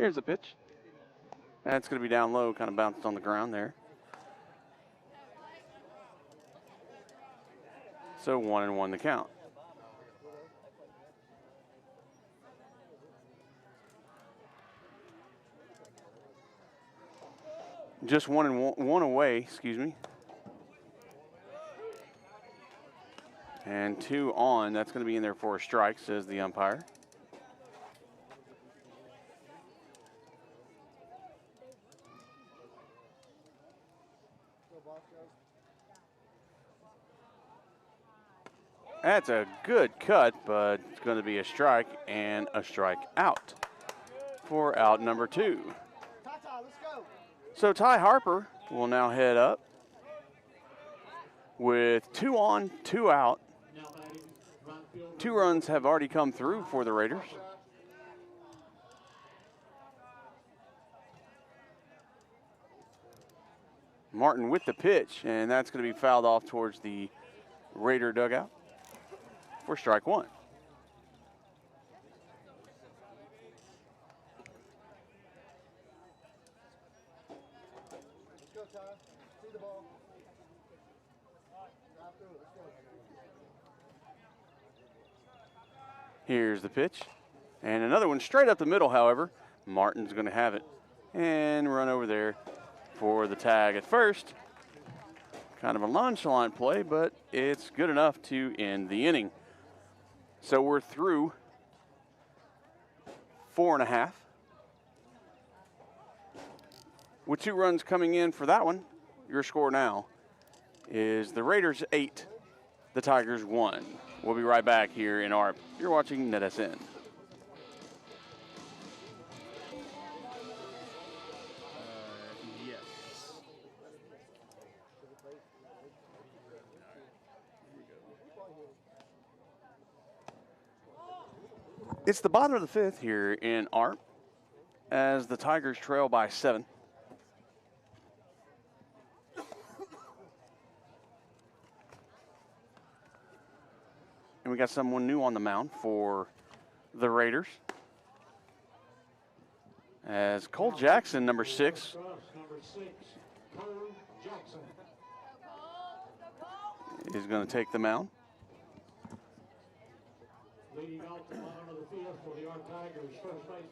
Here's the pitch. That's going to be down low, kind of bounced on the ground there. So 1-1 the count. Just one away, excuse me. And 2 on. That's going to be in there for a strike, says the umpire. That's a good cut, but it's going to be a strike and a strike out for out number 2. So Ty Harper will now head up with 2 on, 2 out. 2 runs have already come through for the Raiders. Martin with the pitch, and that's going to be fouled off towards the Raider dugout for strike 1. Let's go, Ty. See the ball. Let's go. Here's the pitch. And another one straight up the middle, however. Martin's going to have it and run over there for the tag at first. Kind of a nonchalant play, but it's good enough to end the inning. So we're through 4.5. With 2 runs coming in for that one, your score now is the Raiders 8, the Tigers 1. We'll be right back here in ARP. You're watching NETsn. It's the bottom of the 5th here in ARP as the Tigers trail by 7. And we got someone new on the mound for the Raiders. As Cole Jackson, number 6, is going to take the mound.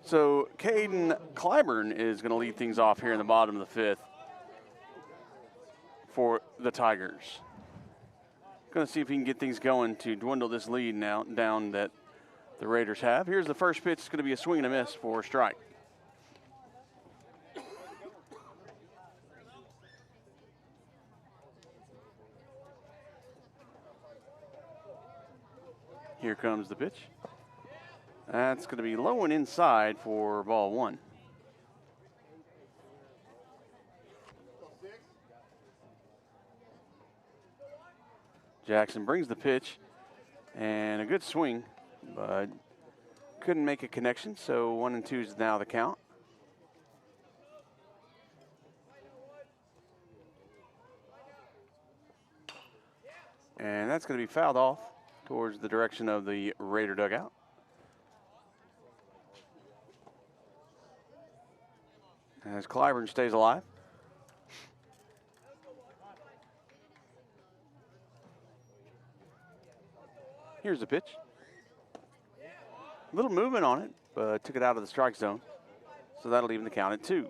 So Caden Clyburn is going to lead things off here in the bottom of the 5th for the Tigers. Going to see if he can get things going to dwindle this lead now down that the Raiders have. Here's the first pitch. It's going to be a swing and a miss for a strike. Here comes the pitch. That's going to be low and inside for ball 1. Jackson brings the pitch and a good swing, but couldn't make a connection, so 1-2 is now the count. And that's going to be fouled off towards the direction of the Raider dugout. As Clyburn stays alive. Here's the pitch. A little movement on it, but took it out of the strike zone. So that'll even the count at 2.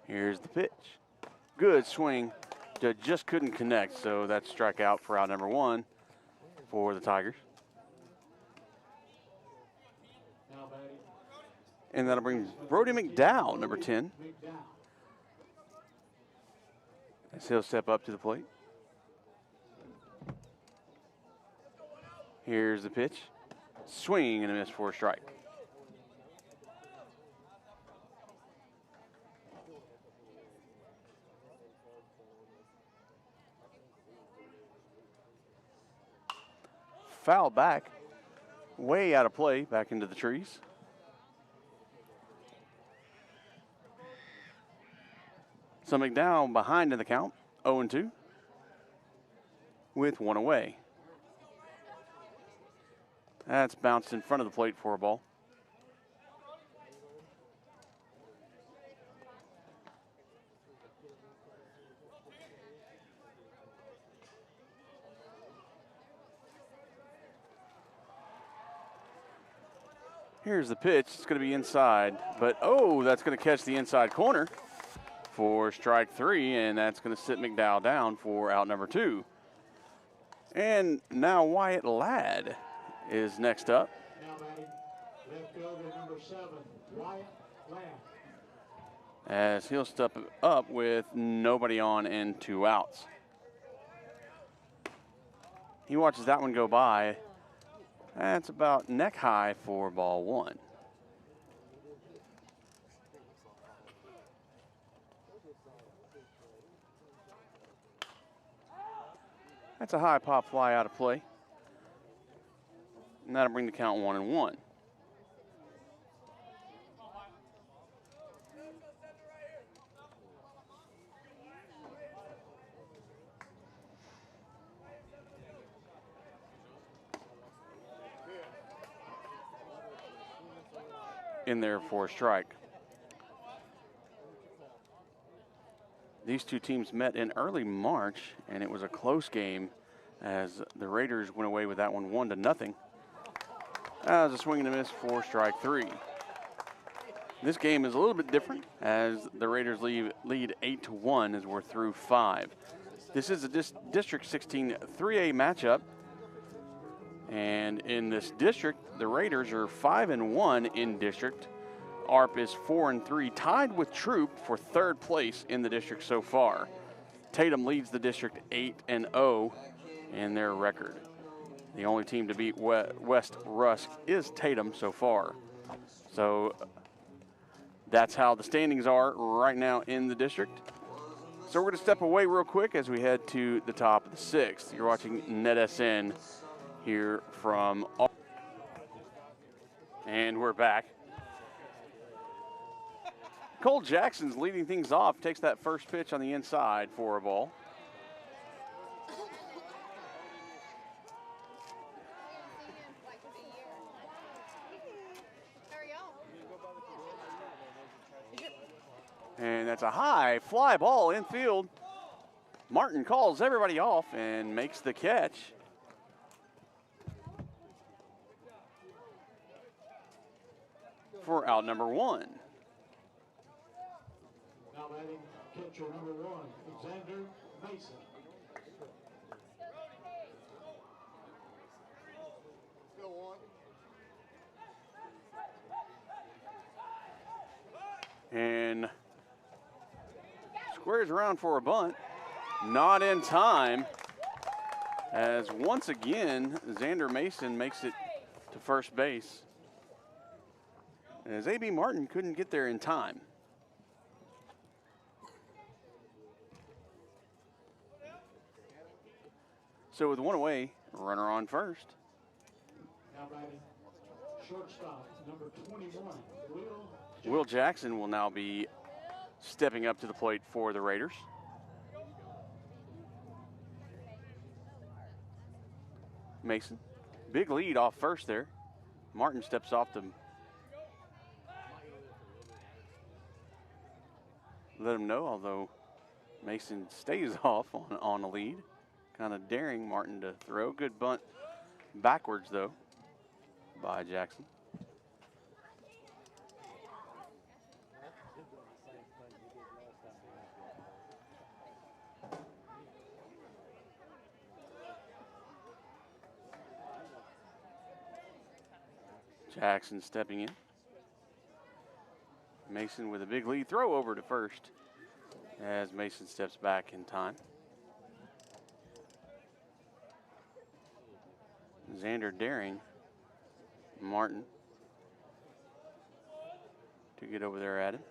Here's the pitch. Good swing. Just couldn't connect, so that's strikeout for out number 1 for the Tigers. And that'll bring Brody McDowell, number 10. As he'll step up to the plate. Here's the pitch. Swing and a miss for a strike. Foul back. Way out of play, back into the trees. So McDowell behind in the count, 0-2, with 1 away. That's bounced in front of the plate for a ball. Here's the pitch. It's going to be inside, but oh, that's going to catch the inside corner for strike 3, and that's going to sit McDowell down for out number 2. And now Wyatt Ladd is next up. Now batting left fielder number 7, Wyatt Ladd. As he'll step up with nobody on and 2 outs. He watches that one go by. That's about neck high for ball 1. That's a high pop fly out of play. And that'll bring the count 1-1. In there for a strike. These two teams met in early March, and it was a close game as the Raiders went away with that one 1-0. That was a swing and a miss for strike 3. This game is a little bit different as the Raiders lead 8-1 as we're through 5. This is a District 16 3A matchup. And in this district, the Raiders are 5-1 in district. ARP is 4-3, tied with Troop for 3rd place in the district so far. Tatum leads the district 8-0 in their record. The only team to beat West Rusk is Tatum so far. So that's how the standings are right now in the district. So we're going to step away real quick as we head to the top of the 6th. You're watching NETsn here from, and we're back. Cole Jackson's leading things off, takes that first pitch on the inside for a ball. And that's a high fly ball infield. Martin calls everybody off and makes the catch. For out number 1. Now batting catcher number 1, Xander Mason. Still one. And squares around for a bunt. Not in time. As once again, Xander Mason makes it to first base. As A.B. Martin couldn't get there in time. So with one away, runner on first. Now batting shortstop number 21, Will Jackson will now be stepping up to the plate for the Raiders. Mason, big lead off first there. Martin steps off to let him know, although Mason stays off on a lead. Kind of daring Martin to throw. Good bunt backwards, though, by Jackson. Jackson stepping in. Mason with a big lead throw over to first as Mason steps back in time. Xander daring Martin to get over there at him.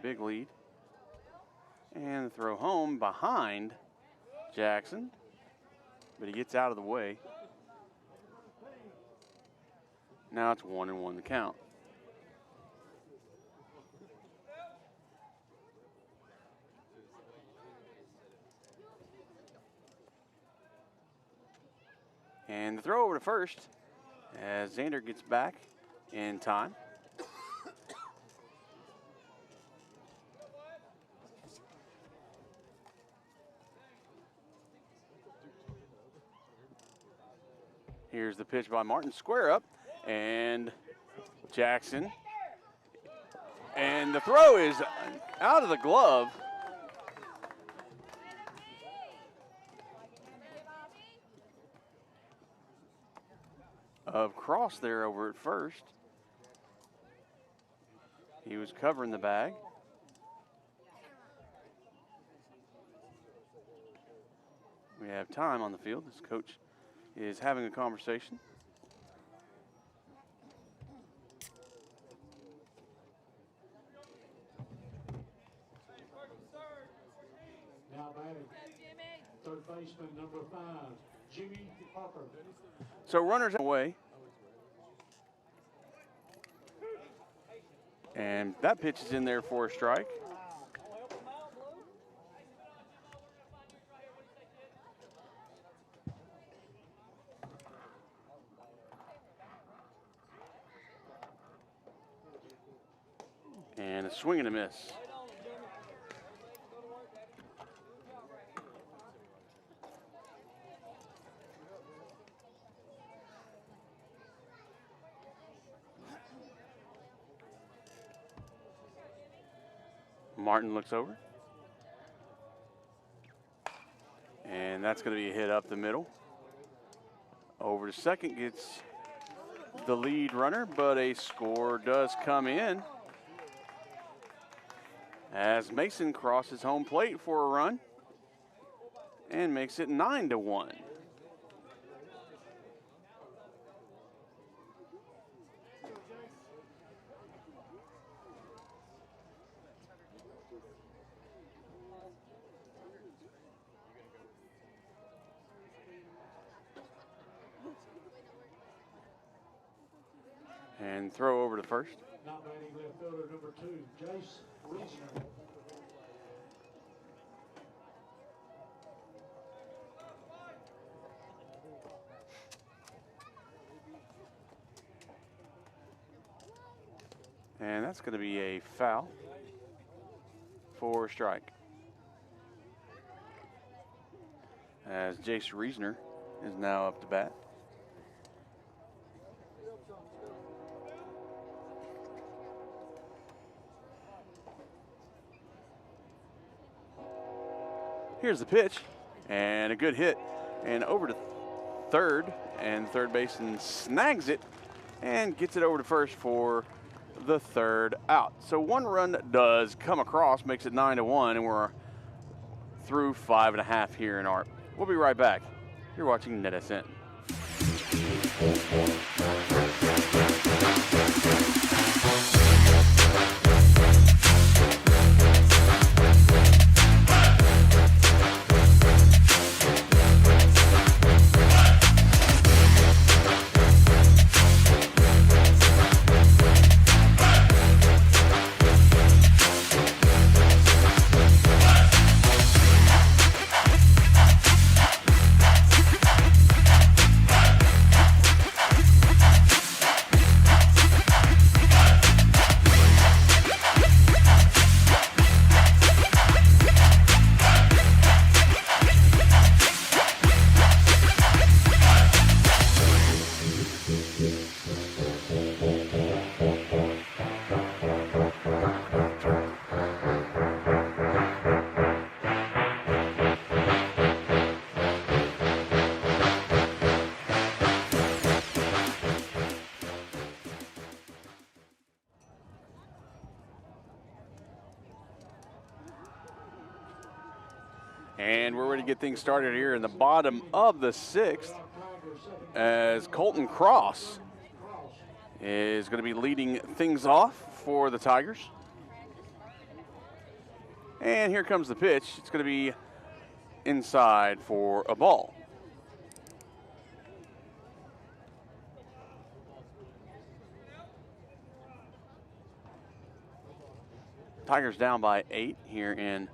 Big lead. And the throw home behind Jackson, but he gets out of the way. Now it's 1-1 the count. And the throw over to first as Xander gets back in time. Here's the pitch by Martin, square up, and Jackson. And the throw is out of the glove. Of Cross there over at first. He was covering the bag. We have time on the field. This coach is having a conversation. Now batting, third baseman number 5, Jimmy Harper. So runners away. And that pitch is in there for a strike. And a swing and a miss. Martin looks over. And that's going to be a hit up the middle. Over to second gets the lead runner, but a score does come in as Mason crosses home plate for a run and makes it 9-1. And throw over to first. Now batting left fielder number 2, Jace Reisner. And that's going to be a foul for a strike. As Jace Reisner is now up to bat. Here's the pitch, and a good hit, and over to third, and third baseman snags it and gets it over to first for the third out. So one run does come across, makes it 9-1, and we're through 5.5 here in ARP. We'll be right back. You're watching NETsn. And we're ready to get things started here in the bottom of the 6th as Colton Cross is going to be leading things off for the Tigers. And here comes the pitch. It's going to be inside for a ball. Tigers down by 8 here in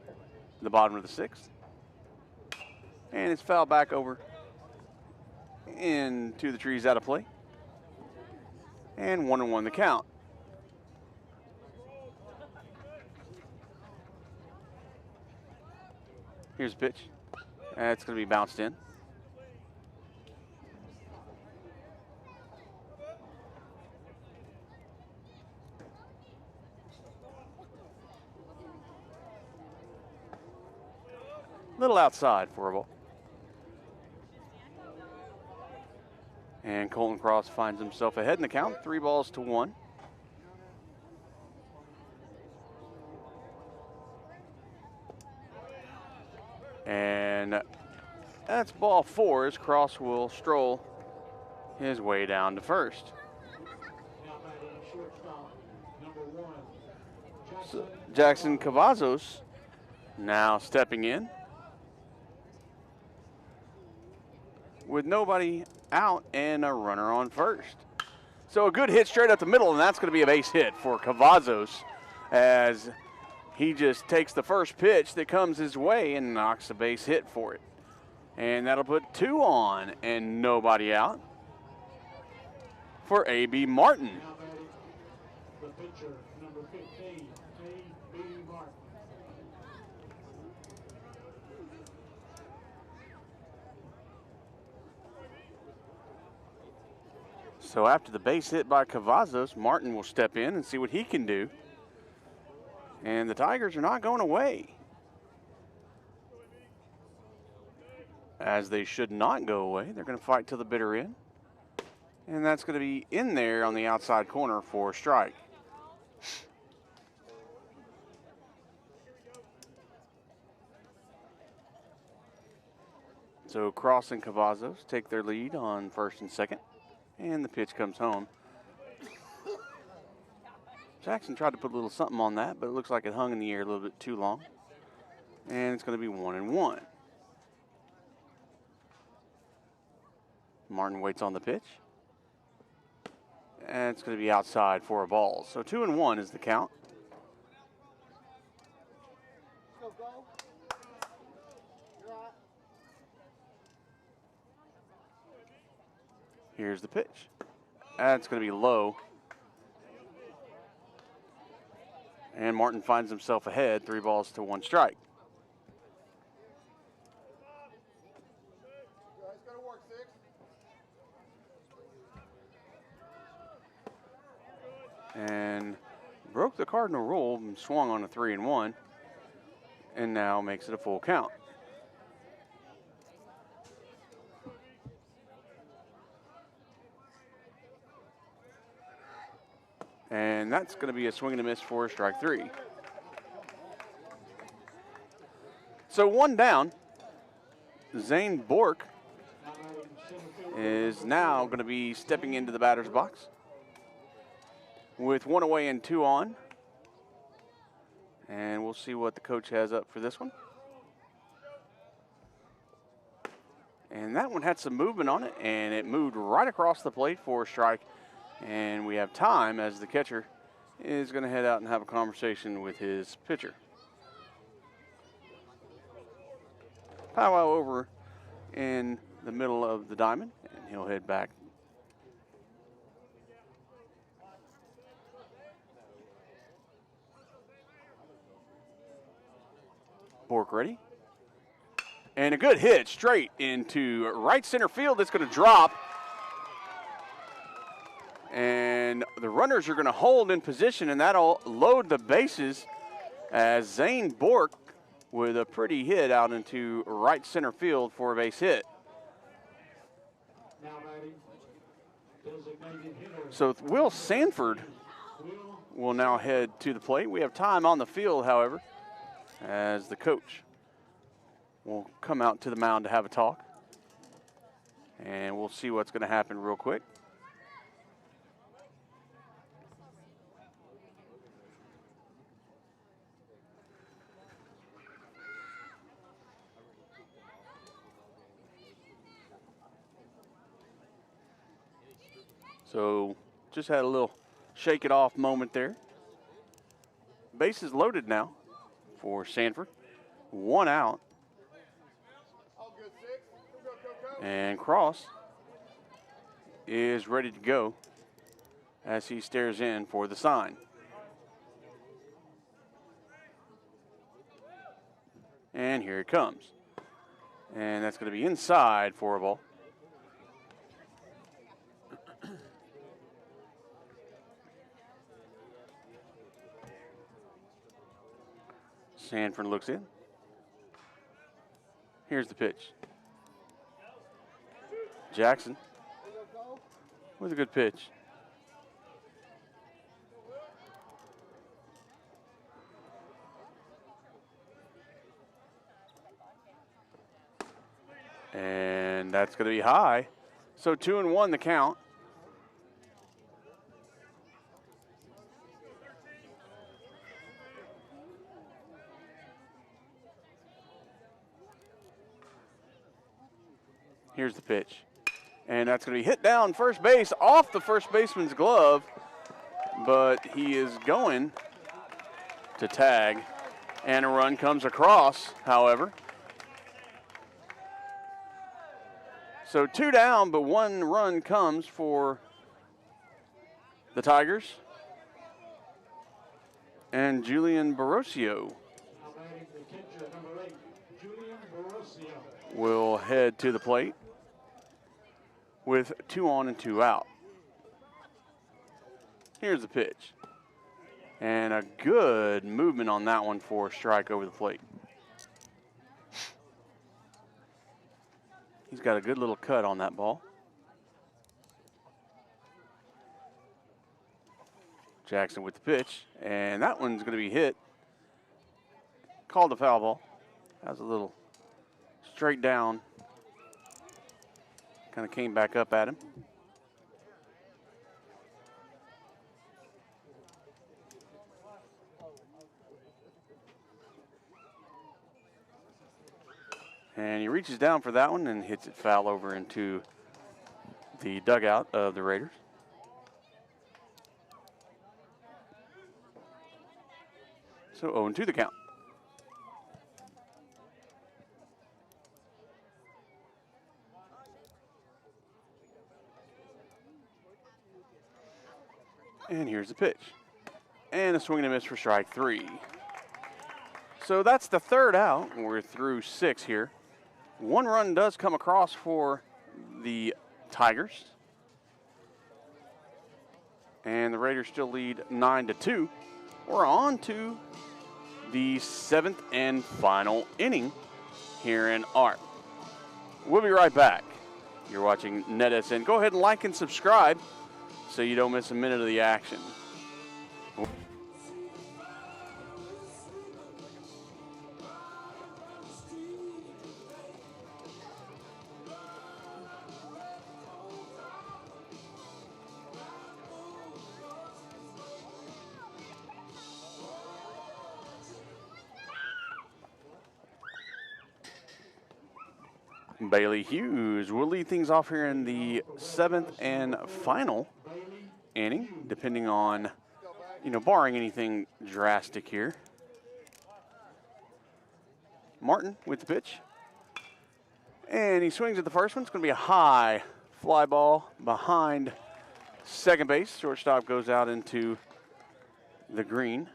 the bottom of the 6th. And it's fouled back over into the trees, out of play. And 1-1 the count. Here's a pitch. It's going to be bounced in. Little outside for a ball. And Colton Cross finds himself ahead in the count, 3-1. And that's ball 4 as Cross will stroll his way down to first. Now batting shortstop, number 1. So Jackson Cavazos now stepping in with nobody out and a runner on first. So a good hit straight up the middle, and that's going to be a base hit for Cavazos as he just takes the first pitch that comes his way and knocks a base hit for it. And that'll put 2 on and nobody out for A.B. Martin. Now batting the pitcher, number 15, A.B. Martin. So after the base hit by Cavazos, Martin will step in and see what he can do. And the Tigers are not going away, as they should not go away. They're going to fight till the bitter end. And that's going to be in there on the outside corner for a strike. So Cross and Cavazos take their lead on first and second. And the pitch comes home. Jackson tried to put a little something on that, but it looks like it hung in the air a little bit too long. And it's going to be 1-1. Martin waits on the pitch. And it's going to be outside for a ball. So 2-1 is the count. Here's the pitch. That's going to be low. And Martin finds himself ahead, 3-1 strike. And broke the Cardinal rule and swung on a 3-1, and now makes it a full count. And that's going to be a swing and a miss for strike 3. So 1 down. Zane Bork is now going to be stepping into the batter's box with 1 away and 2 on. And we'll see what the coach has up for this one. And that one had some movement on it, and it moved right across the plate for a strike. And we have time as the catcher is going to head out and have a conversation with his pitcher. Powwow over in the middle of the diamond, and he'll head back. Bork ready. And a good hit straight into right center field. That's going to drop. And the runners are going to hold in position, and that'll load the bases as Zane Bork with a pretty hit out into right center field for a base hit. Now batting, designated hitter. So Will Sanford will now head to the plate. We have time on the field, however, as the coach will come out to the mound to have a talk. And we'll see what's going to happen real quick. So just had a little shake it off moment there. Bases loaded now for Sanford. 1 out. And Cross is ready to go as he stares in for the sign. And here it comes. And that's going to be inside for a ball. Sanford looks in. Here's the pitch. Jackson with a good pitch. And that's going to be high. So 2-1 the count. Here's the pitch. And that's going to be hit down first base off the first baseman's glove. But he is going to tag. And a run comes across, however. So 2 down, but 1 run comes for the Tigers. And Julian Barocio will head to the plate with 2 on and 2 out. Here's the pitch. And a good movement on that one for a strike over the plate. He's got a good little cut on that ball. Jackson with the pitch, and that one's going to be hit. Called a foul ball. That was a little straight down. Kind of came back up at him. And he reaches down for that one and hits it foul over into the dugout of the Raiders. So 0-2 the count. And here's the pitch. And a swing and a miss for strike 3. So that's the 3rd out. We're through 6 here. 1 run does come across for the Tigers. And the Raiders still lead 9-2. We're on to the 7th and final inning here in ARP. We'll be right back. You're watching NETsn. Go ahead and like and subscribe so you don't miss a minute of the action. Bailey Hughes will lead things off here in the 7th and final inning, depending on, barring anything drastic here. Martin with the pitch. And he swings at the first one. It's going to be a high fly ball behind second base. Shortstop goes out into the green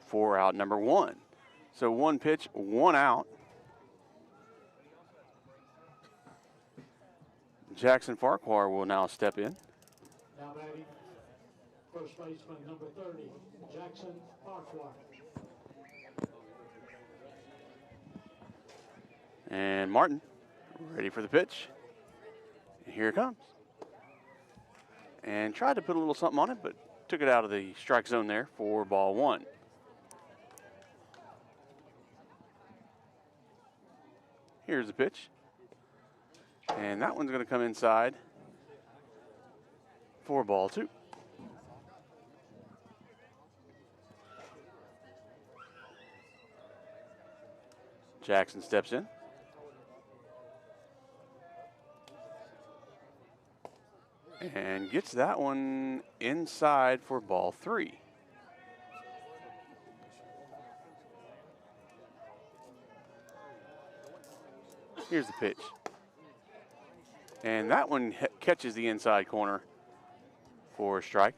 for out number 1. So 1 pitch, 1 out. Jackson Farquhar will now step in. Now batting, first baseman number 30, Jackson Farquhar. And Martin, ready for the pitch. And here it comes. And tried to put a little something on it, but took it out of the strike zone there for ball 1. Here's the pitch. And that one's going to come inside for ball 2. Jackson steps in. And gets that one inside for ball 3. Here's the pitch. And that one catches the inside corner for a strike.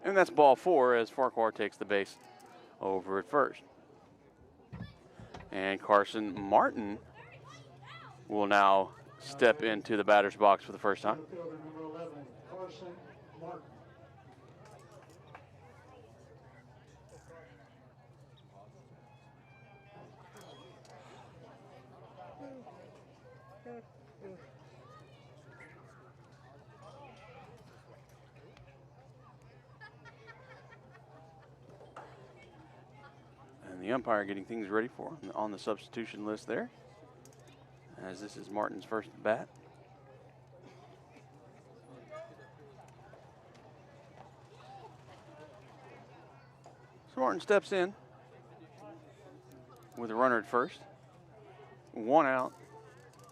And that's ball 4 as Farquhar takes the base over at first. And Carson Martin will now step into the batter's box for the first time. Fielder number 11, Carson Martin. And the umpire getting things ready for him on the substitution list there, as this is Martin's first bat. So Martin steps in with a runner at first. 1 out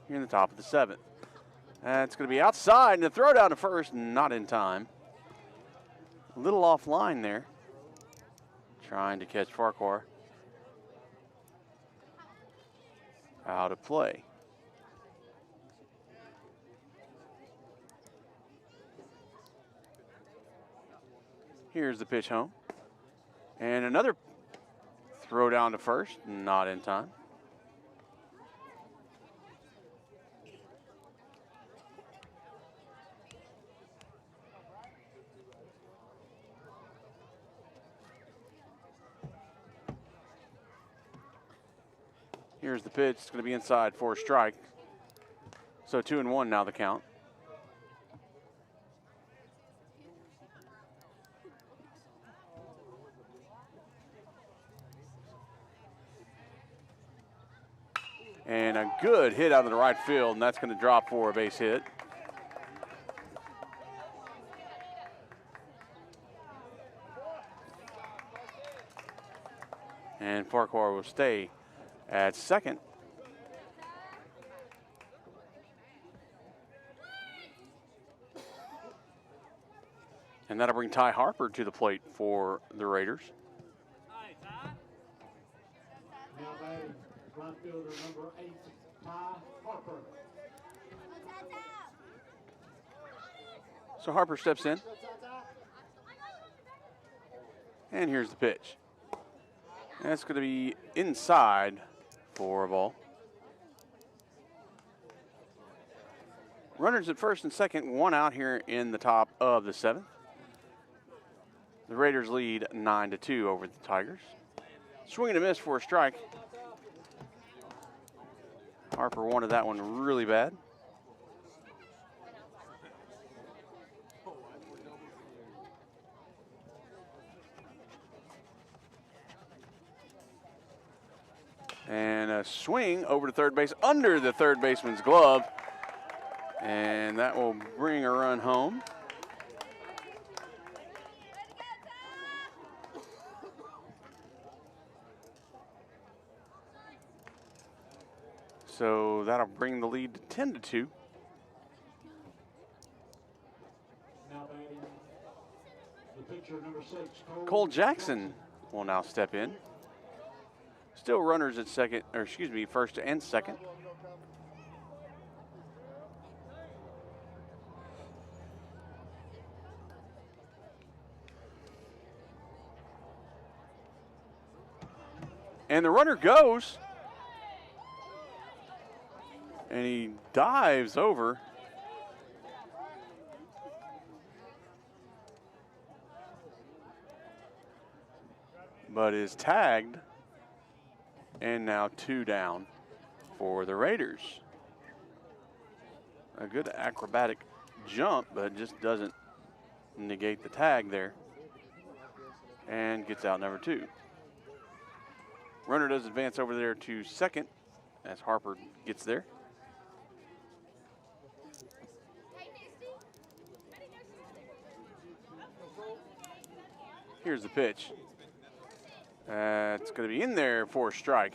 here in the top of the 7th. That's going to be outside, and the throw down to first, not in time. A little offline there, trying to catch Farquhar out of play. Here's the pitch home. And another throw down to first, not in time. Here's the pitch. It's going to be inside for a strike. So 2-1 now the count. And a good hit out of the right field, and that's going to drop for a base hit. And Farquhar will stay at second. And that'll bring Ty Harper to the plate for the Raiders. Now batting, right fielder number 8, Ty Harper. So Harper steps in. And here's the pitch. And that's going to be inside for a ball. Runners at first and second, 1 out here in the top of the 7th. The Raiders lead 9-2 over the Tigers. Swing and a miss for a strike. Harper wanted that one really bad. And a swing over to third base under the third baseman's glove. And that will bring a run home. So that'll bring the lead to 10-2. Now batting, the pitcher number 6, Cole Jackson will now step in. Still runners at second, or excuse me, first and second. And the runner goes. And he dives over. But is tagged. And now 2 down for the Raiders. A good acrobatic jump, but just doesn't negate the tag there. And gets out number 2. Runner does advance over there to second as Harper gets there. Here's the pitch. It's going to be in there for a strike.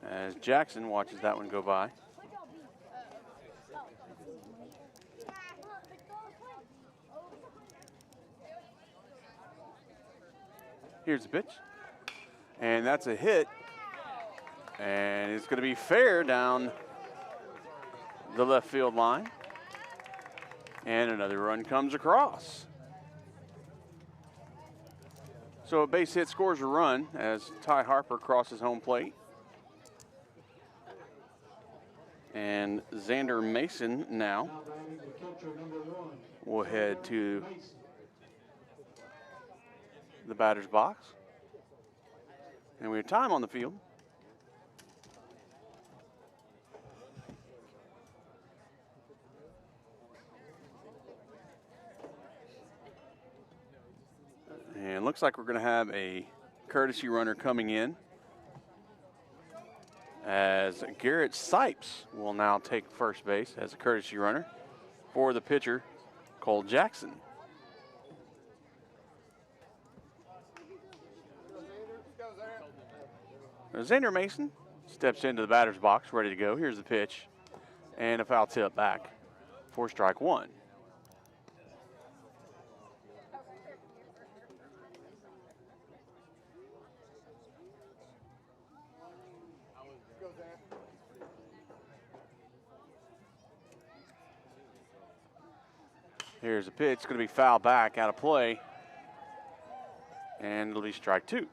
As Jackson watches that one go by. Here's the pitch. And that's a hit. And it's going to be fair down the left field line. And another run comes across. So a base hit scores a run as Ty Harper crosses home plate. And Xander Mason now will head to the batter's box. And we have time on the field. And looks like we're going to have a courtesy runner coming in, as Garrett Sipes will now take first base as a courtesy runner for the pitcher, Cole Jackson. Xander Mason steps into the batter's box, ready to go. Here's the pitch, and a foul tip back for strike one. Here's a pitch, it's going to be fouled back, out of play, and it'll be strike two.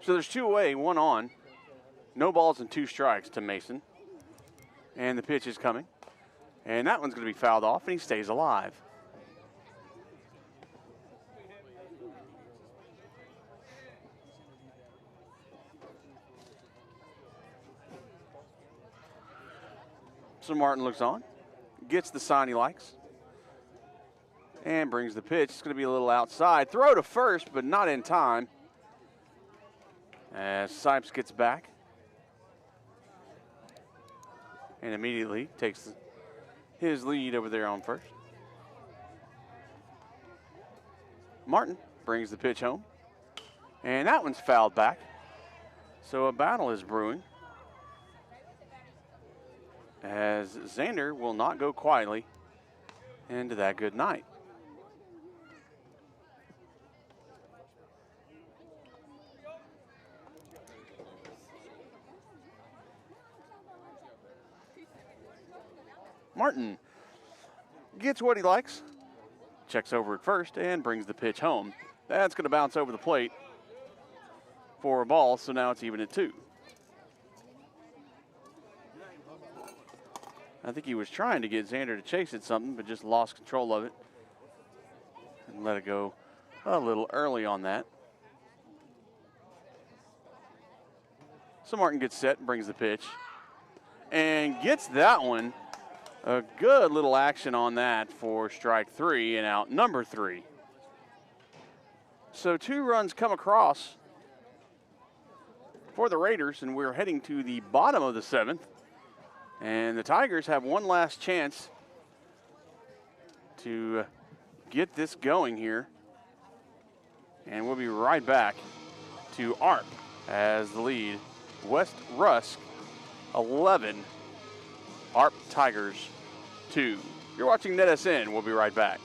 So there's two away, one on. No balls and two strikes to Mason. And the pitch is coming. And that one's going to be fouled off, and he stays alive. So Martin looks on, gets the sign he likes, and brings the pitch. It's going to be a little outside. Throw to first, but not in time, as Sipes gets back and immediately takes his lead over there on first. Martin brings the pitch home, and that one's fouled back. So a battle is brewing, as Xander will not go quietly into that good night. Martin gets what he likes, checks over at first, and brings the pitch home. That's going to bounce over the plate for a ball, so now it's even at two. I think he was trying to get Xander to chase it something, but just lost control of it and let it go a little early on that. So Martin gets set and brings the pitch and gets that one. A good little action on that for strike three and out number three. So two runs come across for the Raiders, and we're heading to the bottom of the seventh. And the Tigers have one last chance to get this going here. And we'll be right back to ARP as the lead. West Rusk 11, ARP Tigers 2. You're watching NETsn. We'll be right back.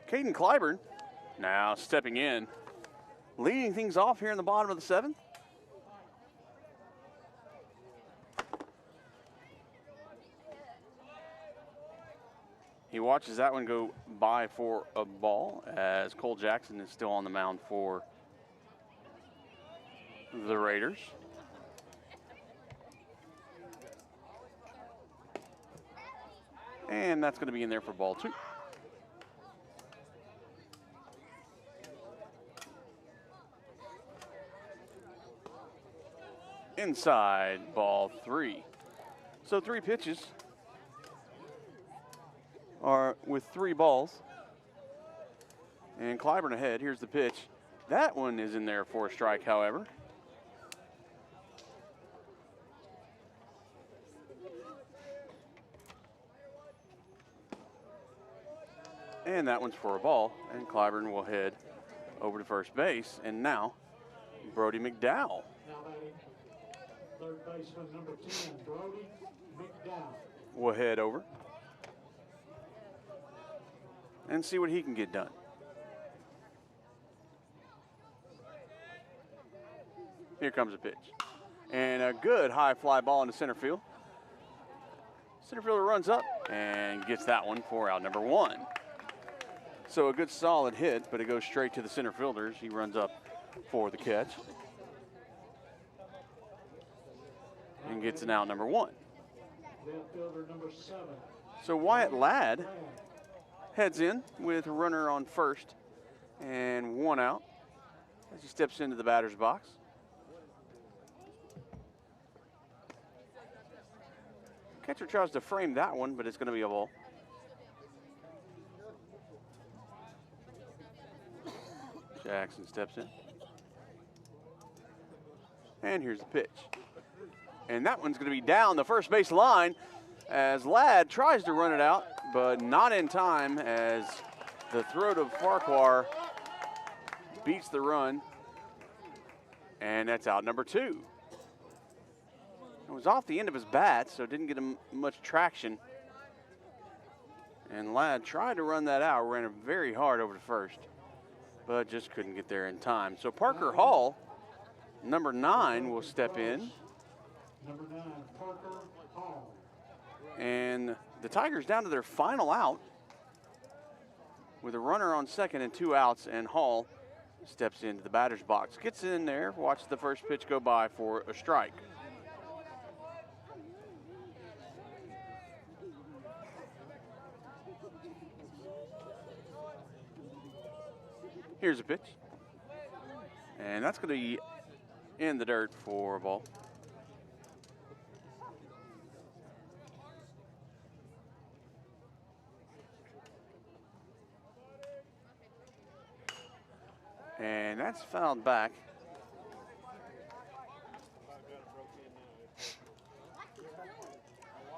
Caden Clyburn now stepping in, leading things off here in the bottom of the seventh. He watches that one go by for a ball as Cole Jackson is still on the mound for the Raiders. And that's going to be in there for ball 2. Inside, ball 3. So 3 pitches are with 3 balls. And Clyburn ahead. Here's the pitch. That one is in there for a strike, however. And that one's for a ball. And Clyburn will head over to first base. And now, Brody McDowell. Now batting, third baseman number 10, Brody McDowell. Will head over and see what he can get done. Here comes a pitch. And a good high fly ball into center field. Center fielder runs up and gets that one for out number 1. So a good solid hit, but it goes straight to the center fielders. He runs up for the catch and gets an out number 1. Left fielder number 7. So Wyatt Ladd heads in with a runner on first and 1 out as he steps into the batter's box. Catcher tries to frame that one, but it's going to be a ball. Jackson steps in. And here's the pitch. And that one's going to be down the first base line as Ladd tries to run it out, but not in time as the throw to Farquhar beats the run. And that's out number 2. It was off the end of his bat, so it didn't get him much traction. And Ladd tried to run that out, ran it very hard over to first, but just couldn't get there in time. So Parker Hall, number 9, will step in. Number 9, Parker Hall. And the Tigers down to their final out with a runner on second and 2 outs, and Hall steps into the batter's box. Gets in there, watches the first pitch go by for a strike. Here's a pitch. And that's going to be in the dirt for a ball. And that's fouled back.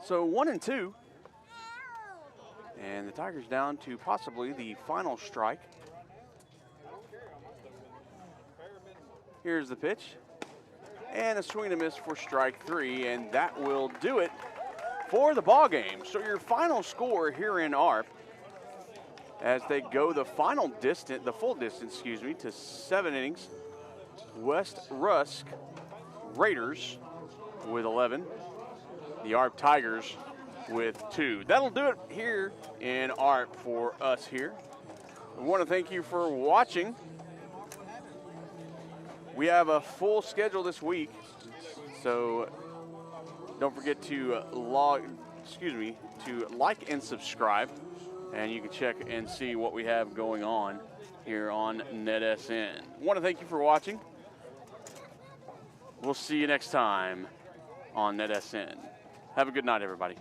So 1 and 2. And the Tigers down to possibly the final strike. Here's the pitch. And a swing and a miss for strike 3, and that will do it for the ball game. So your final score here in ARP, as they go the full distance, to 7 innings. West Rusk Raiders with 11. The ARP Tigers with 2. That'll do it here in ARP for us here. I want to thank you for watching. We have a full schedule this week, so don't forget to like and subscribe, and you can check and see what we have going on here on NETsn. I want to thank you for watching. We'll see you next time on NETsn. Have a good night, everybody.